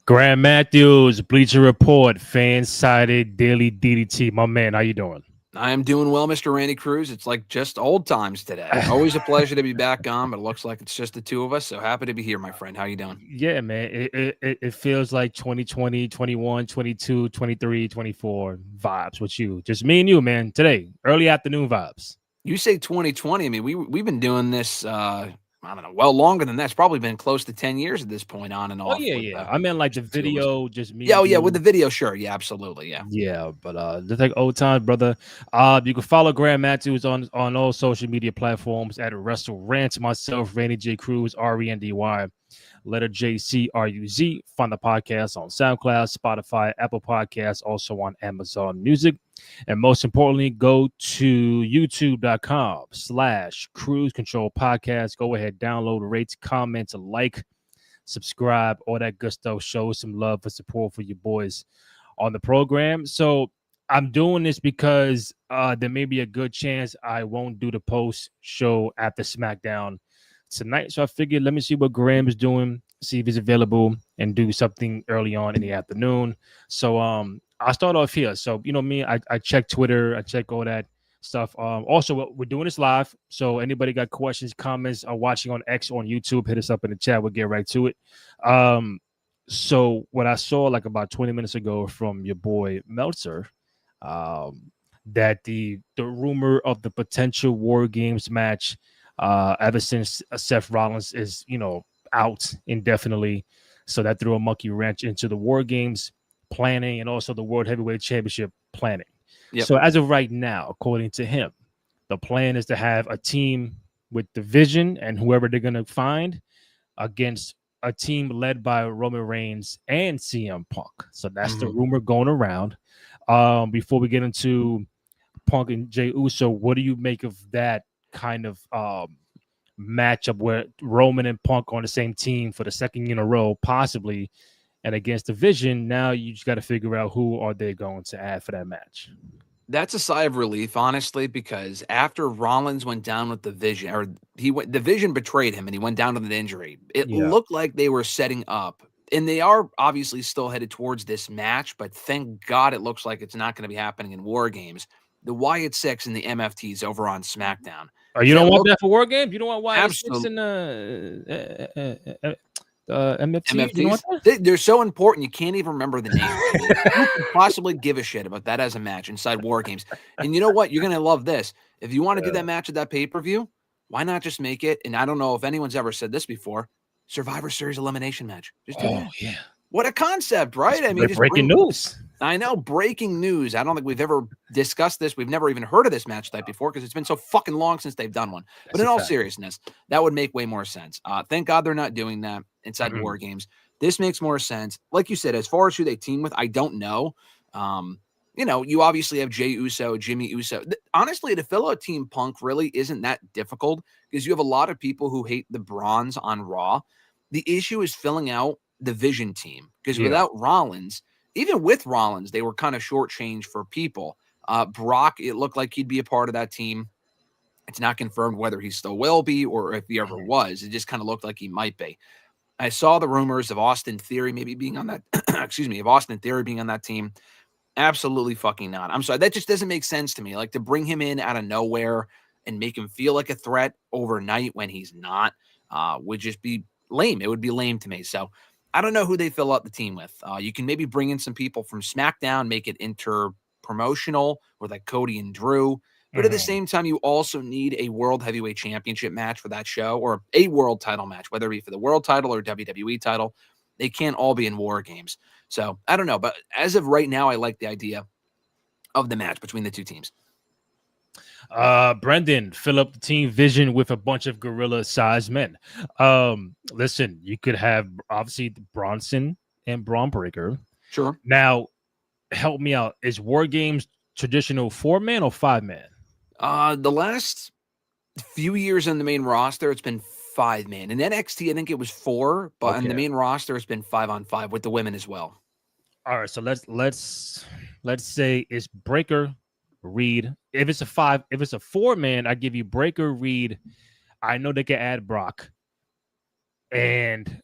Graham Matthews, Bleacher Report, fan-sided daily DDT. My man, how you doing? I am doing well, Mr. Randy Cruz. It's like just old times today. Always a pleasure to be back on, but it looks like it's just the two of us. So happy to be here, my friend. How you doing? Yeah, man. It feels like 2020, 21, 22, 23, 24 vibes with you. Just me and you, man. Today, early afternoon vibes. You say 2020. I mean, we've been doing this. I don't know, well longer than that. It's probably been close to 10 years at this point, on and Oh off. yeah, With yeah. I mean, like the just the two of us. video, just me Yeah, and oh yeah, with the you. video, sure, yeah, absolutely, yeah. Yeah, but just like old times, brother. You can follow Graham Matthews on all social media platforms at Wrestle Rants. Myself, Randy J. Cruz, Rendy. Letter JCRUZ. Find the podcast on SoundCloud, Spotify, Apple Podcasts, also on Amazon Music. And most importantly, go to youtube.com/Cruise Control Podcast. Go ahead, download, rate, comment, like, subscribe, all that good stuff. Show some love and support for your boys on the program. So I'm doing this because there may be a good chance I won't do the post show after SmackDown tonight. So I figured, let me see what Graham is doing, see if he's available, and do something early on in the afternoon. So I'll start off here. So you know me, I check Twitter, I check all that stuff. Also, we're doing this live. So anybody got questions, comments, or watching on X or on YouTube, hit us up in the chat. We'll get right to it. So what I saw like about 20 minutes ago from your boy Meltzer, that the rumor of the potential War Games match, ever since Seth Rollins is out indefinitely, so that threw a monkey wrench into the War Games planning and also the World Heavyweight Championship planning. Yep. So as of right now, according to him, the plan is to have a team with the Vision and whoever they're going to find against a team led by Roman Reigns and CM Punk. So that's the rumor going around. Before we get into Punk and Jey Uso, what do you make of that kind of matchup where Roman and Punk on the same team for the second year in a row, possibly, and against the Vision? Now you just got to figure out who are they going to add for that match. That's a sigh of relief, honestly, because after Rollins went down with the Vision, or the Vision betrayed him and he went down with an injury. It looked like they were setting up, and they are obviously still headed towards this match, but thank God it looks like it's not going to be happening in War Games. The Wyatt Six and the MFTs over on SmackDown. Oh, you don't want that for War Games? You don't want Wyatt Six Absolutely. and MFT? You know what They're so important you can't even remember the name. Who could possibly give a shit about that as a match inside War Games? And you know what? You're gonna love this. If you want to do that match at that pay-per-view, why not just make it? And I don't know if anyone's ever said this before: Survivor Series elimination match. Just do that. Yeah. What a concept, right? I mean, just breaking news. I know, breaking news. I don't think we've ever discussed this. We've never even heard of this match type before because it's been so fucking long since they've done one. But in all seriousness, that would make way more sense. Thank God they're not doing that inside War Games. This makes more sense. Like you said, as far as who they team with, I don't know. You obviously have Jey Uso, Jimmy Uso. Honestly, to fill out Team Punk really isn't that difficult because you have a lot of people who hate the Bronze on Raw. The issue is filling out the Vision team because without Rollins, even with Rollins, they were kind of shortchanged for people. Brock, it looked like he'd be a part of that team. It's not confirmed whether he still will be or if he ever was. It just kind of looked like he might be. I saw the rumors of Austin Theory maybe being on that. Of Austin Theory being on that team. Absolutely fucking not. I'm sorry. That just doesn't make sense to me. Like, to bring him in out of nowhere and make him feel like a threat overnight when he's not would just be lame. It would be lame to me. So I don't know who they fill out the team with. You can maybe bring in some people from SmackDown, make it inter-promotional with like Cody and Drew. But at the same time, you also need a World Heavyweight Championship match for that show, or a world title match, whether it be for the world title or WWE title. They can't all be in War Games. So I don't know. But as of right now, I like the idea of the match between the two teams. Brendan, fill up the team Vision with a bunch of gorilla-sized men. Listen, you could have obviously Bronson and Braun Breaker. Sure. Now, help me out. Is War Games traditional 4-man or 5-man? The last few years on the main roster, it's been 5-man. In NXT, I think it was 4, but on the main roster, it's been 5-on-5 with the women as well. All right, so let's say it's Breaker, Reed. If it's a 4-man, I give you Breaker, Reed. I know they can add Brock, and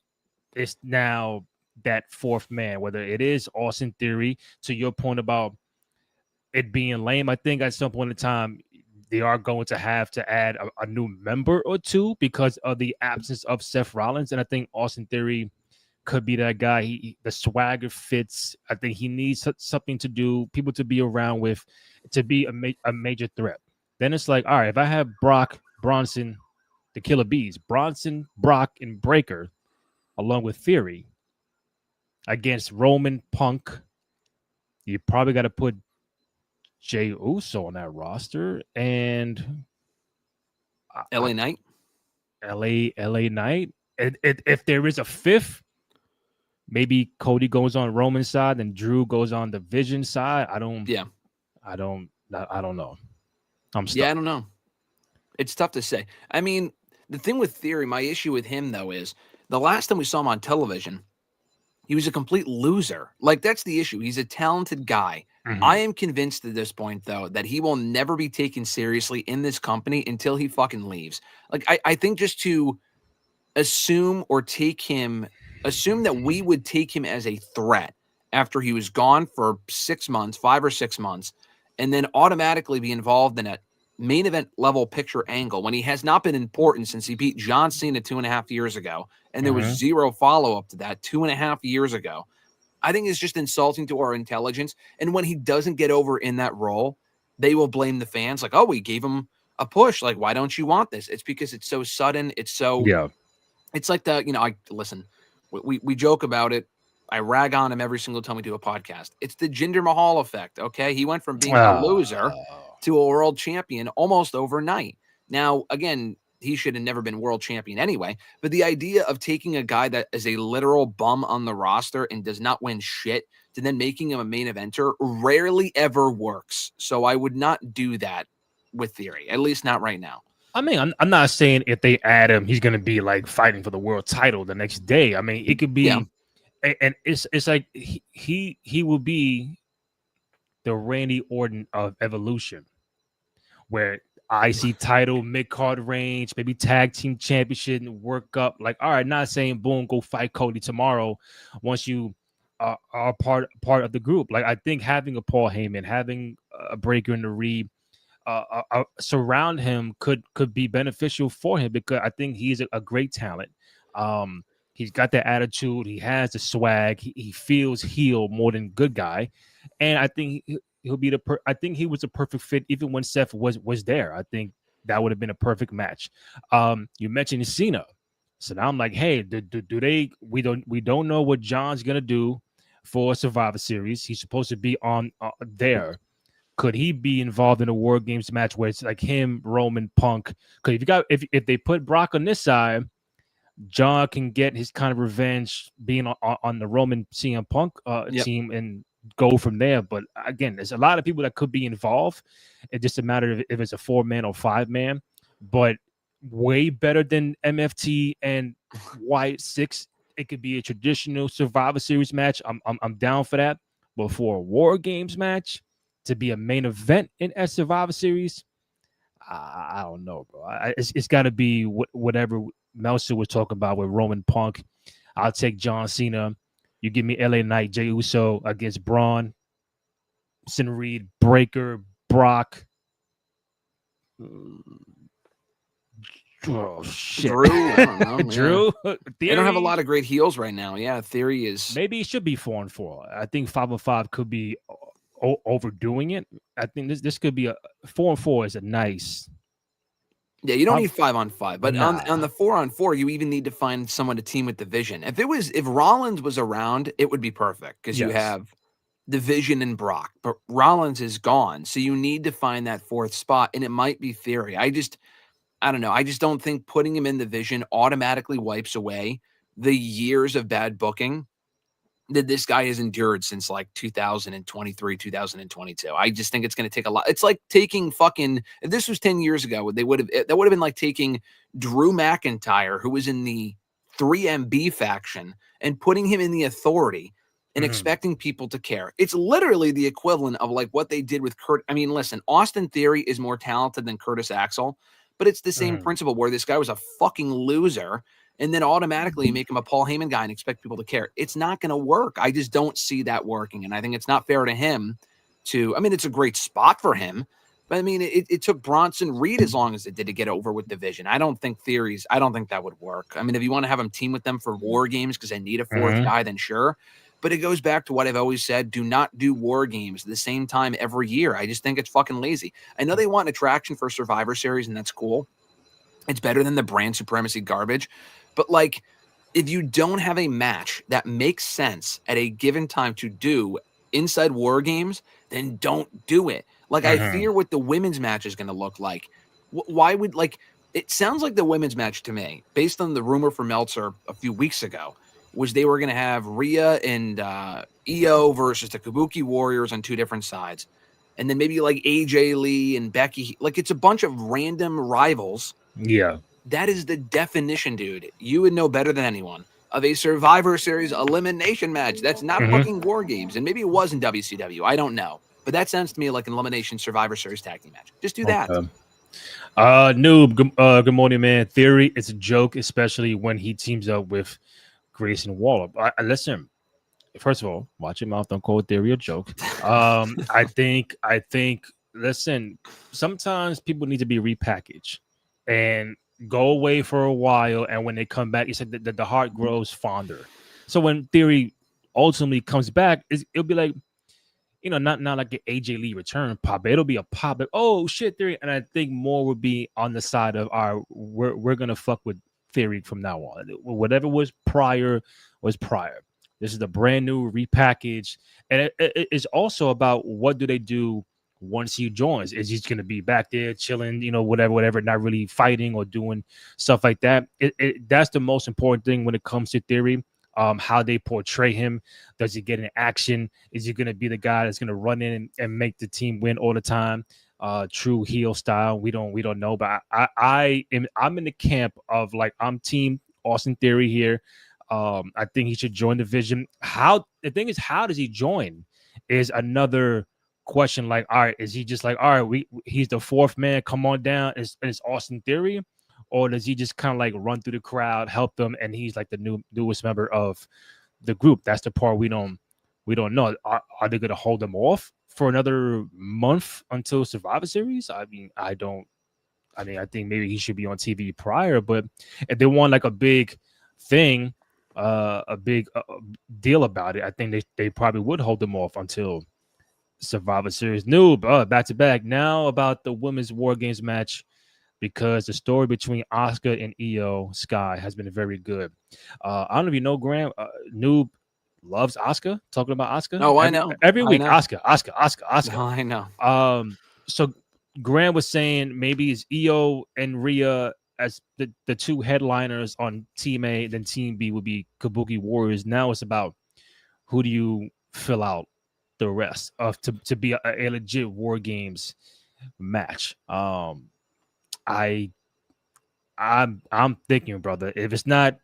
it's now that fourth man, whether it is Austin Theory, to your point about it being lame. I think at some point in time, they are going to have to add a new member or two because of the absence of Seth Rollins. And I think Austin Theory could be that guy. The swagger fits. I think he needs something to do, people to be around with, to be a major threat. Then it's like, all right, if I have Brock, Bronson, the Killer Bees, Bronson, Brock, and Breaker, along with Theory, against Roman Punk, you probably got to put Jey Uso on that roster and LA Knight. LA Knight. If there is a fifth, maybe Cody goes on Roman's side and Drew goes on the Vision side. I don't know. I'm stuck. Yeah, I don't know. It's tough to say. I mean, the thing with Theory, my issue with him though is the last time we saw him on television, he was a complete loser. Like, that's the issue. He's a talented guy. Mm-hmm. I am convinced at this point, though, that he will never be taken seriously in this company until he fucking leaves. Like, I think just to assume that we would take him as a threat after he was gone for 6 months, 5 or 6 months, and then automatically be involved in a main event level picture angle when he has not been important since he beat John Cena 2.5 years ago. And there was zero follow-up to that 2.5 years ago. I think it's just insulting to our intelligence. And when he doesn't get over in that role, they will blame the fans. Like, oh, we gave him a push. Like, why don't you want this? It's because it's so sudden. It's so, it's like we joke about it. I rag on him every single time we do a podcast. It's the Jinder Mahal effect. Okay. He went from being a loser to a world champion almost overnight. Now, again, he should have never been world champion anyway. But the idea of taking a guy that is a literal bum on the roster and does not win shit to then making him a main eventer rarely ever works. So I would not do that with Theory, at least not right now. I mean, I'm not saying if they add him, he's going to be like fighting for the world title the next day. I mean, it could be, and it's like he will be the Randy Orton of Evolution, where IC title, mid-card range, maybe tag team championship, work up. Like, all right, not saying boom, go fight Cody tomorrow once you are part of the group. Like, I think having a Paul Heyman, having a Breaker in the Reed, surround him could be beneficial for him because I think he's a great talent. He's got the attitude. He has the swag. He feels heel more than good guy. And I think he'll be I think he was a perfect fit even when Seth was there. I think that would have been a perfect match. You mentioned Cena, so now I'm like, hey, do they? We don't know what John's gonna do for Survivor Series. He's supposed to be on there. Could he be involved in a War Games match where it's like him, Roman, Punk? Because if they put Brock on this side, John can get his kind of revenge being on the Roman CM Punk team and go from there. But again, there's a lot of people that could be involved. It's just a matter of if it's a 4-man or 5-man. But way better than MFT and Wyatt 6. It could be a traditional Survivor Series match. I'm down for that. But for a War Games match to be a main event in a Survivor Series, I don't know, bro. It's got to be whatever Meltzer was talking about with Roman Punk. I'll take John Cena. You give me LA Knight, Jey Uso against Braun, Reed, Breaker, Brock. Oh, shit. Drew. I don't know, Drew. They don't have a lot of great heels right now. Yeah, Theory is. Maybe it should be 4-4. I think 5-5 could be overdoing it. I think this could be a 4-4 is a nice. Yeah, you don't need 5-on-5, but on the 4-on-4, you even need to find someone to team with the Vision. If Rollins was around, it would be perfect because you have the Vision and Brock, but Rollins is gone, so you need to find that fourth spot, and it might be Theory. I don't know. I just don't think putting him in the Vision automatically wipes away the years of bad booking that this guy has endured since like 2023, 2022. I just think it's going to take a lot. It's like taking if this was 10 years ago, that would have been like taking Drew McIntyre, who was in the 3MB faction, and putting him in the Authority and expecting people to care. It's literally the equivalent of like what they did with Kurt. I mean, listen, Austin Theory is more talented than Curtis Axel, but it's the same principle where this guy was a fucking loser. and then automatically make him a Paul Heyman guy and expect people to care. It's not going to work. I just don't see that working. And I think it's not fair to him to, I mean, it's a great spot for him, but I mean, it took Bronson Reed as long as it did to get over with Division. I don't think that would work. I mean, if you want to have him team with them for War Games because they need a fourth guy, then sure. But it goes back to what I've always said. Do not do War Games at the same time every year. I just think it's fucking lazy. I know they want an attraction for Survivor Series, and that's cool. It's better than the brand supremacy garbage. But, like, if you don't have a match that makes sense at a given time to do inside War Games, then don't do it. Like, I fear what the women's match is going to look like. Why would, like, it sounds like the women's match to me, based on the rumor from Meltzer a few weeks ago, was they were going to have Rhea and Io versus the Kabuki Warriors on two different sides. And then maybe like AJ Lee and Becky. Like, it's a bunch of random rivals. Yeah. That is the definition, dude. You would know better than anyone of a Survivor Series elimination match. That's not fucking War Games. And maybe it was in WCW. I don't know. But that sounds to me like an elimination Survivor Series tag team match. Just do that. Noob, good morning, man. Theory, it's a joke, especially when he teams up with Grayson Waller. Listen, first of all, watch your mouth. Don't call Theory a joke. I think. Listen, sometimes people need to be repackaged and go away for a while, and when they come back, you said that the heart grows fonder. So when Theory ultimately comes back, it'll be like, you know, not like an AJ Lee return pop. It'll be a pop. Oh shit, Theory, and I think more would be on the side of we're gonna fuck with Theory from now on. Whatever was prior was prior. This is the brand new repackage, and it's also about what do they do once he joins. Is he going to be back there chilling, you know, whatever, not really fighting or doing stuff like that? That's the most important thing when it comes to Theory. How they portray him. Does he get in action? Is he going to be the guy that's going to run in and make the team win all the time? True heel style. We don't know, but I'm in the camp of, like, I'm team Austin Theory here. I think he should join the Vision. The thing is, how does he join is another question. Like, all right, is he just like, all right, he's the fourth man, come on down, is Austin Theory? Or does he just kind of like run through the crowd, help them, and he's like the newest member of the group? That's the part we don't know. Are they going to hold him off for another month until Survivor Series? I mean, I think maybe he should be on TV prior, but if they want like a big thing, a big deal about it, I think they probably would hold him off until Survivor Series. Noob, back to back. Now about the women's War Games match, because the story between Asuka and Io Sky has been very good. I don't know if you know, Graham. Noob loves Asuka. Talking about Asuka. Oh, I know. Every week, know. Asuka. No, I know. So Graham was saying maybe it's Io and Rhea as the two headliners on Team A, then Team B would be Kabuki Warriors. Now it's about who do you fill out the rest of to be a legit War Games match. I'm thinking, brother, if it's not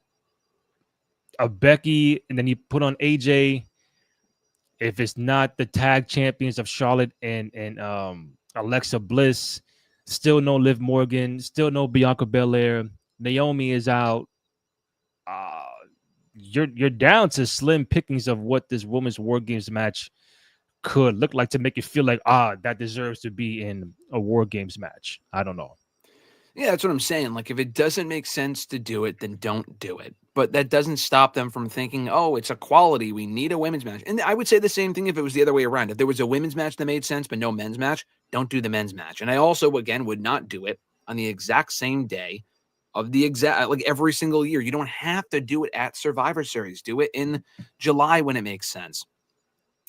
a Becky and then you put on AJ, if it's not the tag champions of Charlotte and Alexa Bliss, still no Liv Morgan, still no Bianca Belair, Naomi is out. You're down to slim pickings of what this women's War Games match could look like to make it feel like that deserves to be in a War Games match. I don't know. Yeah, that's what I'm saying. Like, if it doesn't make sense to do it, then don't do it. But that doesn't stop them from thinking, oh, it's a quality. We need a women's match. And I would say the same thing if it was the other way around. If there was a women's match that made sense, but no men's match, don't do the men's match. And I also, again, would not do it on the exact same day of the exact, like every single year. You don't have to do it at Survivor Series. Do it in July when it makes sense.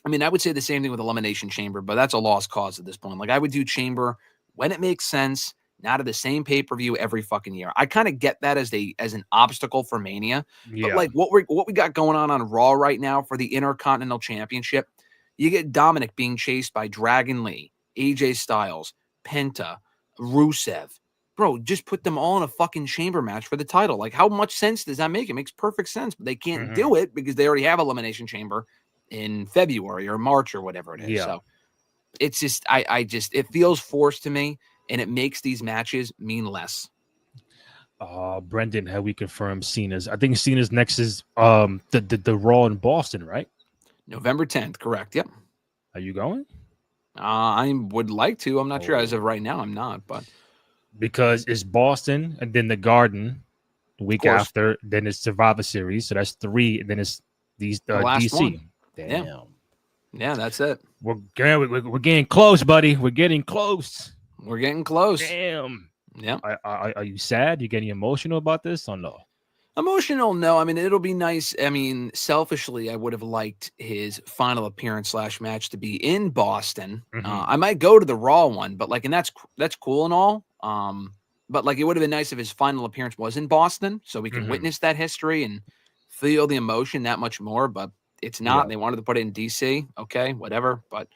I mean, I would say the same thing with Elimination Chamber, but that's a lost cause at this point. Like, I would do Chamber when it makes sense, not at the same pay-per-view every fucking year. I kind of get that as an obstacle for Mania. Yeah. But like what we got going on Raw right now for the Intercontinental Championship, you get Dominic being chased by Dragon Lee, AJ Styles, Penta, Rusev. Bro, just put them all in a fucking chamber match for the title. Like, how much sense does that make? It makes perfect sense, but they can't do it because they already have Elimination Chamber in February or March or whatever it is. Yeah. So it's just, it feels forced to me. And it makes these matches mean less. Brendan, have we confirmed Cena's? I think Cena's next is the Raw in Boston, right? November 10th, correct? Yep. Are you going? I would like to. I'm not sure as of Oh. right now. I'm not, but Because it's Boston and then the Garden the week course. after, then it's Survivor Series, so that's 3, and then it's these The last DC. one. Damn. Yeah, that's it. We're getting close, buddy. We're getting close. We're getting close. Damn. Yeah. Are you sad? You getting emotional about this or no? Emotional, no. I mean, it'll be nice. I mean, selfishly, I would have liked his final appearance / match to be in Boston. I might go to the Raw one, but like, and that's cool and all. But like, it would have been nice if his final appearance was in Boston, so we can witness that history and feel the emotion that much more. But it's not. They wanted to put it in DC. Okay, whatever. But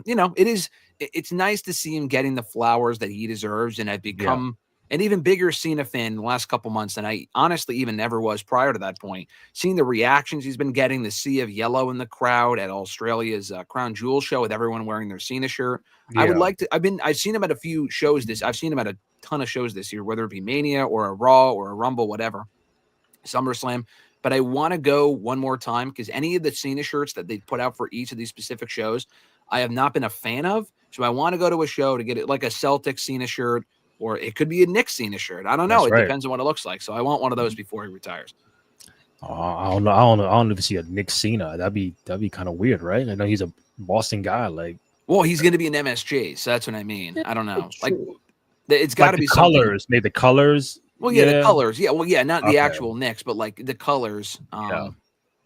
you know, it's nice to see him getting the flowers that he deserves, and I've become an even bigger Cena fan in the last couple months than I honestly even ever was prior to that point. Seeing the reactions he's been getting, the sea of yellow in the crowd at Australia's Crown Jewel show with everyone wearing their Cena shirt. I would like to. I've seen him at a few shows I've seen him at a ton of shows this year, whether it be Mania or a Raw or a Rumble, whatever, SummerSlam. But I want to go one more time because any of the Cena shirts that they put out for each of these specific shows, I have not been a fan of. So I want to go to a show to get it like a Celtic Cena shirt, or it could be a Nick Cena shirt. I don't know. It depends on what it looks like. So I want one of those before he retires. I don't know. I don't even see a Nick Cena. That'd be kind of weird, right? I know he's a Boston guy. Like, well, he's going to be an MSG, so that's what I mean. I don't know. Like, it's got to be colors. Something. Maybe the colors. Well, yeah, the colors. Yeah, well, yeah, not the actual Knicks, but like the colors.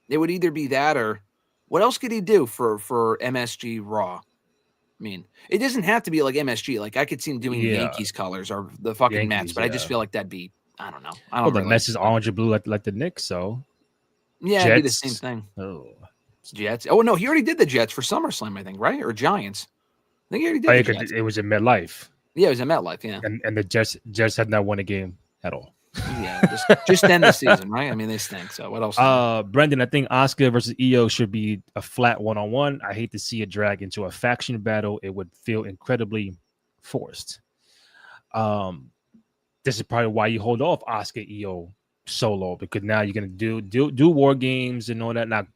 It would either be that or what else could he do for MSG Raw? I mean, it doesn't have to be like MSG. Like I could see him doing Yankees colors or the fucking Mets, but I just feel like that'd be, I don't know. I don't. Well, the Mets is orange and blue like the Knicks, so yeah, it'd be the same thing. Oh, Jets. Oh no, he already did the Jets for SummerSlam, I think, right? Or Giants. I think he already did. The Jets. It was in MetLife. Yeah, it was in MetLife. Yeah, and the Jets had not won a game at all. Yeah, just end the season, right? I mean, they stink. So what else? Brendan, I think Asuka versus Io should be a flat 1-on-1. I hate to see it drag into a faction battle. It would feel incredibly forced. This is probably why you hold off Asuka Io solo, because now you're gonna do war games and all that. Now,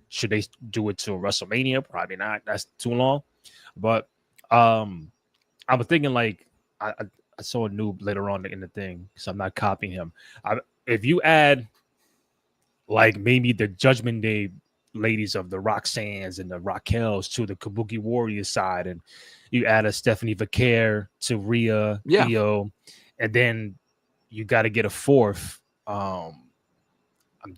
should they do it to WrestleMania? Probably not. That's too long. But I was thinking like I saw a noob later on in the thing, so I'm not copying him. If you add like maybe the Judgment Day ladies of the Roxannes and the Raquels to the Kabuki Warriors side, and you add a Stephanie Vaquer to Rhea, Io, and then you got to get a fourth. I'm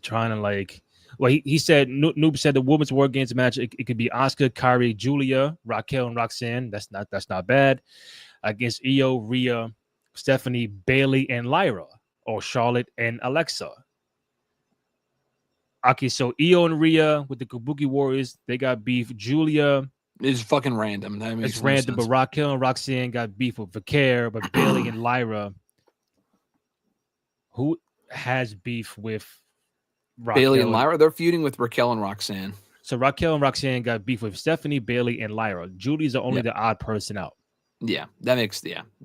trying to like. Well, he said Noob said the women's War Games match. It could be Asuka, Kairi, Julia, Raquel, and Roxanne. That's not bad. Against Io, Rhea, Stephanie, Bailey, and Lyra, or Charlotte and Alexa. Okay, so Io and Rhea with the Kabuki Warriors, they got beef. Julia is fucking random. It's random, but Raquel and Roxanne got beef with Vaquer, but Bailey and Lyra. Who has beef with Raquel? Bailey and Lyra? They're feuding with Raquel and Roxanne. So Raquel and Roxanne got beef with Stephanie, Bailey, and Lyra. Julie's the only the odd person out. Yeah, that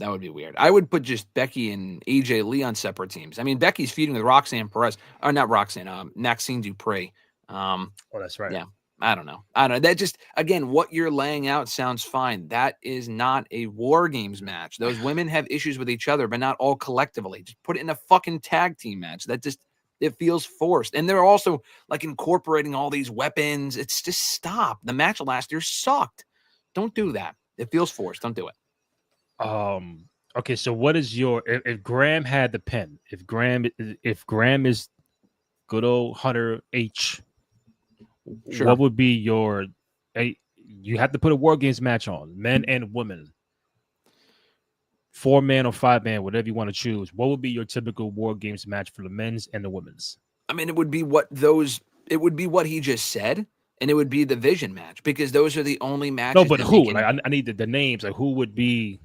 would be weird. I would put just Becky and AJ Lee on separate teams. I mean, Becky's feuding with Roxanne Perez, or not Roxanne, Maxine Dupree. Oh, that's right. Yeah, I don't know. That just, again, what you're laying out sounds fine. That is not a War Games match. Those women have issues with each other, but not all collectively. Just put it in a fucking tag team match. That just, it feels forced. And they're also like incorporating all these weapons. It's just stop. The match last year sucked. Don't do that. It feels forced. Don't do it. Okay, so what is your if Graham had the pen, if Graham is good old Hunter H, what would be your you have to put a War Games match on, men and women, 4-man or 5-man, whatever you want to choose. What would be your typical War Games match for the men's and the women's? I mean, it would be what he just said, and it would be the Vision match, because those are the only matches. No, but who? Like I need the names. Like who would be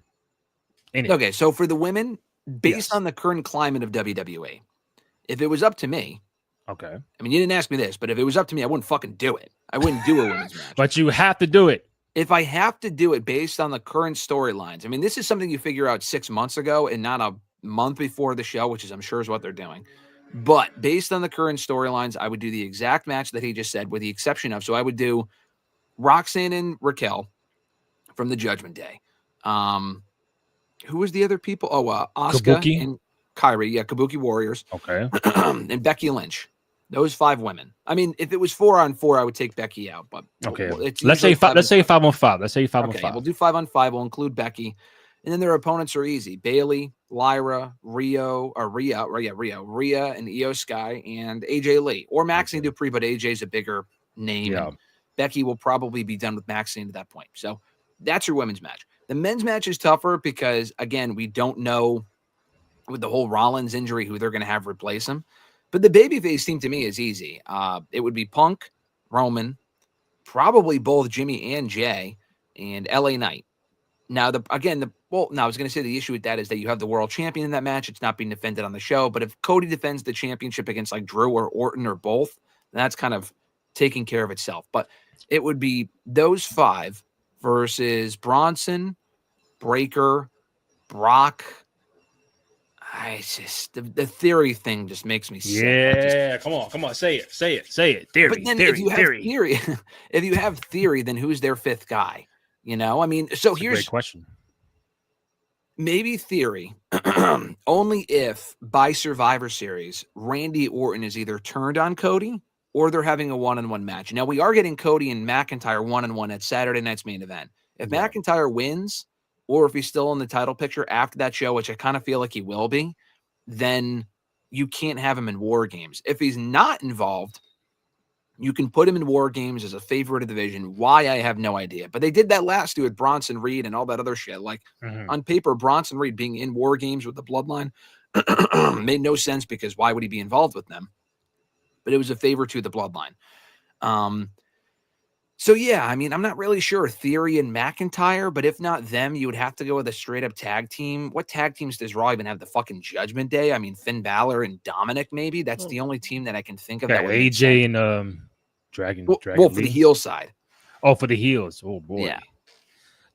in it? Okay, so for the women, based on the current climate of WWE, if it was up to me, okay. I mean, you didn't ask me this, but if it was up to me, I wouldn't fucking do it. I wouldn't do a women's match. But you have to do it. If I have to do it based on the current storylines, I mean, this is something you figure out 6 months ago and not a month before the show, which is I'm sure is what they're doing. But based on the current storylines, I would do the exact match that he just said, with the exception of, so I would do Roxanne and Raquel from the Judgment Day. Who was the other people? Oh, Asuka Kabuki? and Kairi. Yeah, Kabuki Warriors. Okay. And Becky Lynch. Those 5 women. I mean, if it was 4-on-4, I would take Becky out. But Okay. it's Let's say 5 on 5. Let's say 5 on 5. We'll do 5-on-5. We'll include Becky. And then their opponents are easy. Bailey, Lyra, Rhea, and Io Sky, and AJ Lee. Or Maxine Dupree, but AJ's a bigger name. Yeah. And Becky will probably be done with Maxine at that point. So that's your women's match. The men's match is tougher because, again, we don't know with the whole Rollins injury who they're going to have replace him. But the babyface team to me is easy. It would be Punk, Roman, probably both Jimmy and Jay, and LA Knight. Now, I was going to say the issue with that is that you have the world champion in that match. It's not being defended on the show. But if Cody defends the championship against like Drew or Orton or both, then that's kind of taking care of itself. But it would be those 5 versus Bronson, Breaker, Brock. The theory thing just makes me sick. Yeah, come on, say it. Theory, but then theory. If you have theory, then who's their 5th guy? You know, I mean, so That's here's a great question. Maybe theory, only if by Survivor Series, Randy Orton is either turned on Cody or they're having a 1-on-1 match. Now, we are getting Cody and McIntyre 1-on-1 at Saturday night's main event. If McIntyre wins, or if he's still in the title picture after that show, which I kind of feel like he will be, then you can't have him in War Games. If he's not involved, you can put him in War Games as a favorite of the division. Why, I have no idea. But they did that last year with Bronson Reed and all that other shit. Like, on paper, Bronson Reed being in War Games with the Bloodline made no sense because why would he be involved with them? But it was a favor to the Bloodline. So, yeah, I mean, I'm not really sure Theory and McIntyre, but if not them, you would have to go with a straight-up tag team. What tag teams does Raw even have the fucking Judgment Day? I mean, Finn Balor and Dominic, maybe? That's the only team that I can think of. Yeah, that would AJ and Dragon. Well, for the heel side. Oh, for the heels. Oh, boy. Yeah.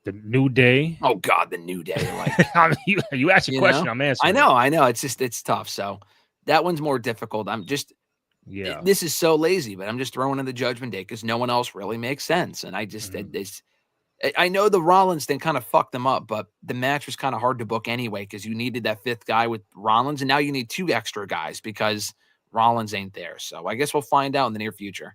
The New Day. Oh, God, the New Day. Like, I mean, you asked a question, I'm answering. I know. It's tough. So that one's more difficult. This is so lazy, but I'm just throwing in the Judgment Day because no one else really makes sense. And I just, I know the Rollins thing kind of fucked them up, but the match was kind of hard to book anyway because you needed that 5th guy with Rollins, and now you need 2 extra guys because Rollins ain't there. So I guess we'll find out in the near future.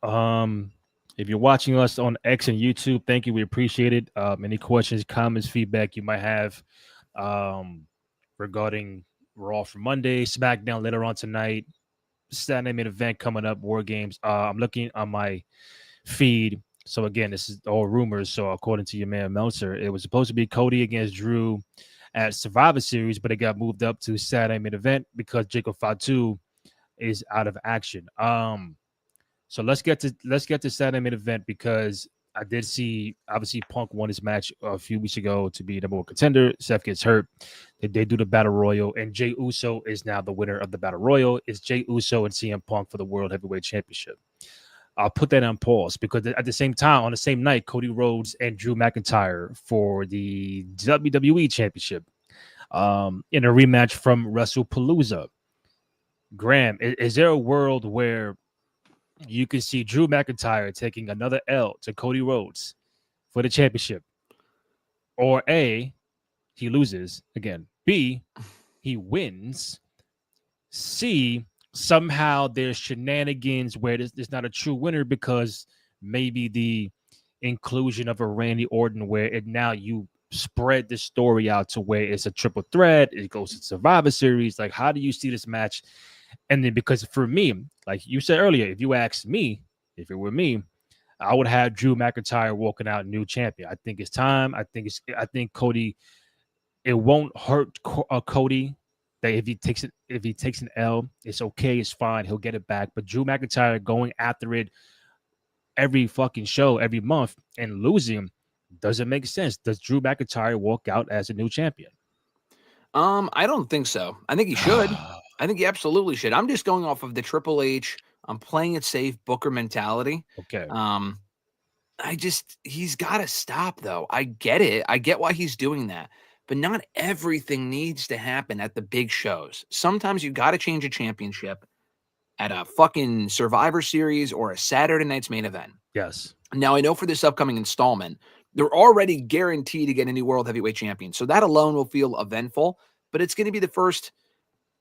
If you're watching us on X and YouTube, thank you. We appreciate it. Any questions, comments, feedback you might have regarding Raw for Monday, SmackDown later on tonight, Saturday main event coming up, War Games. I'm looking on my feed. So again, this is all rumors. So according to your man Meltzer, it was supposed to be Cody against Drew at Survivor Series, but it got moved up to Saturday main event because Jacob Fatu is out of action. So let's get to Saturday main event because I did see obviously Punk won his match a few weeks ago to be number 1 contender. Seth gets hurt. They do the Battle Royal, and Jey Uso is now the winner of the Battle Royal. It's Jey Uso and CM Punk for the World Heavyweight Championship. I'll put that on pause because at the same time, on the same night, Cody Rhodes and Drew McIntyre for the WWE Championship in a rematch from WrestlePalooza. Graham, is there a world where you can see Drew McIntyre taking another L to Cody Rhodes for the championship? Or A, he loses again. B, he wins. C, somehow there's shenanigans where there's not a true winner because maybe the inclusion of a Randy Orton where now you spread the story out to where it's a triple threat. It goes to Survivor Series. Like, how do you see this match? And then because for me, like you said earlier, if you asked me, if it were me, I would have Drew McIntyre walking out new champion. I think it's time. I think Cody, it won't hurt Cody that if he takes an L, it's okay, it's fine, he'll get it back. But Drew McIntyre going after it every fucking show, every month, and losing doesn't make sense. Does Drew McIntyre walk out as a new champion? I don't think so. I think he should. I think he absolutely should. I'm just going off of the Triple H, I'm playing it safe Booker mentality. Okay. He's got to stop though. I get it. I get why he's doing that. but not everything needs to happen at the big shows. Sometimes you got to change a championship at a fucking Survivor Series or a Saturday night's main event. Yes. Now, I know for this upcoming installment, they're already guaranteed to get a new World Heavyweight Champion. So that alone will feel eventful, but it's going to be the first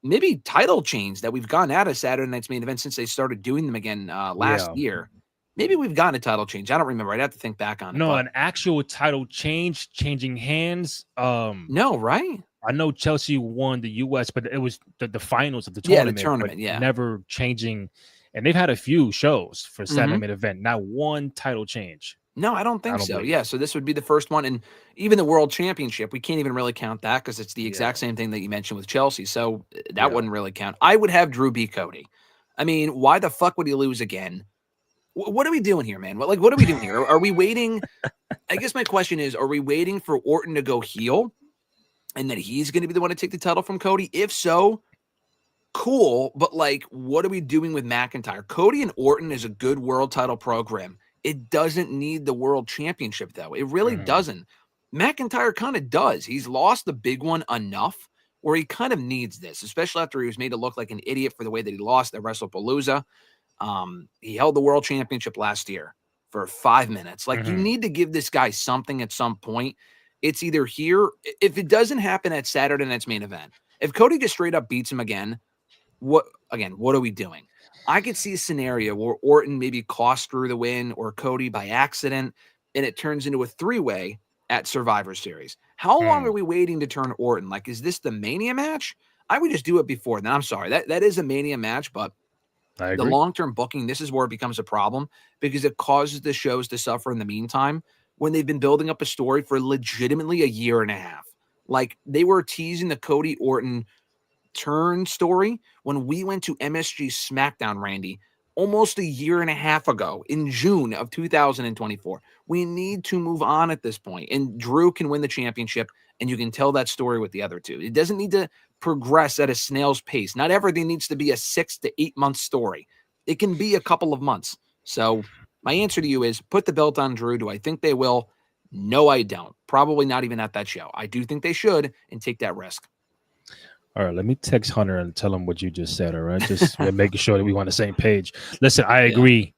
maybe title change that we've gone at a Saturday night's main event since they started doing them again last year. Maybe we've gotten a title change. I don't remember. I'd have to think back on it. No, an actual title change, changing hands. No, right? I know Chelsea won the U.S., but it was the finals of the tournament. Yeah, the tournament, yeah. Never changing. And they've had a few shows for Saturday main event. Not one title change. No, I don't think so. Yeah, so this would be the first one. And even the World Championship, we can't even really count that because it's the exact same thing that you mentioned with Chelsea. So that wouldn't really count. I would have Drew beat Cody. I mean, why the fuck would he lose again? What are we doing here, man? What are we doing here? Are we waiting? I guess my question is, are we waiting for Orton to go heel and that he's going to be the one to take the title from Cody? If so, cool. But like, what are we doing with McIntyre? Cody and Orton is a good world title program. It doesn't need the world championship, though. It really doesn't. McIntyre kind of does. He's lost the big one enough where he kind of needs this, especially after he was made to look like an idiot for the way that he lost at WrestlePalooza. He held the world championship last year for 5 minutes. Like, you need to give this guy something at some point. It's either here. If it doesn't happen at Saturday night's main event, if Cody just straight up beats him again, what are we doing? I could see a scenario where Orton maybe costs Drew the win or Cody by accident, and it turns into a 3-way at Survivor Series. How long are we waiting to turn Orton? Like, is this the Mania match? I would just do it before then. I'm sorry. That is a Mania match, but the long-term booking, this is where it becomes a problem because it causes the shows to suffer in the meantime when they've been building up a story for legitimately a year and a half. Like, they were teasing the Cody Orton turn story when we went to MSG SmackDown, Randy, almost a year and a half ago in June of 2024. We need to move on at this point, and Drew can win the championship, and you can tell that story with the other two. It doesn't need to progress at a snail's pace. Not everything needs to be a 6 to 8 month story. It can be a couple of months. So my answer to you is put the belt on Drew. Do I think they will? No, I don't. Probably not even at that show. I do think they should and take that risk. All right, let me text Hunter and tell him what you just said. All right, just making sure that we on the same page. Listen, I agree.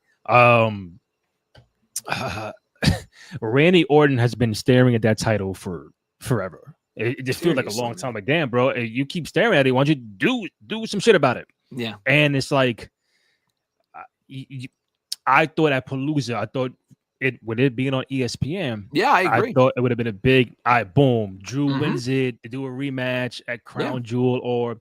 Randy Orton has been staring at that title for forever. It just feels like a long time. Like, damn, bro, you keep staring at it. Why don't you do some shit about it? Yeah. And it's like, I thought at Palooza, I thought with it being on ESPN, yeah, I agree. I thought it would have been a big, boom, Drew wins it to do a rematch at Crown Jewel or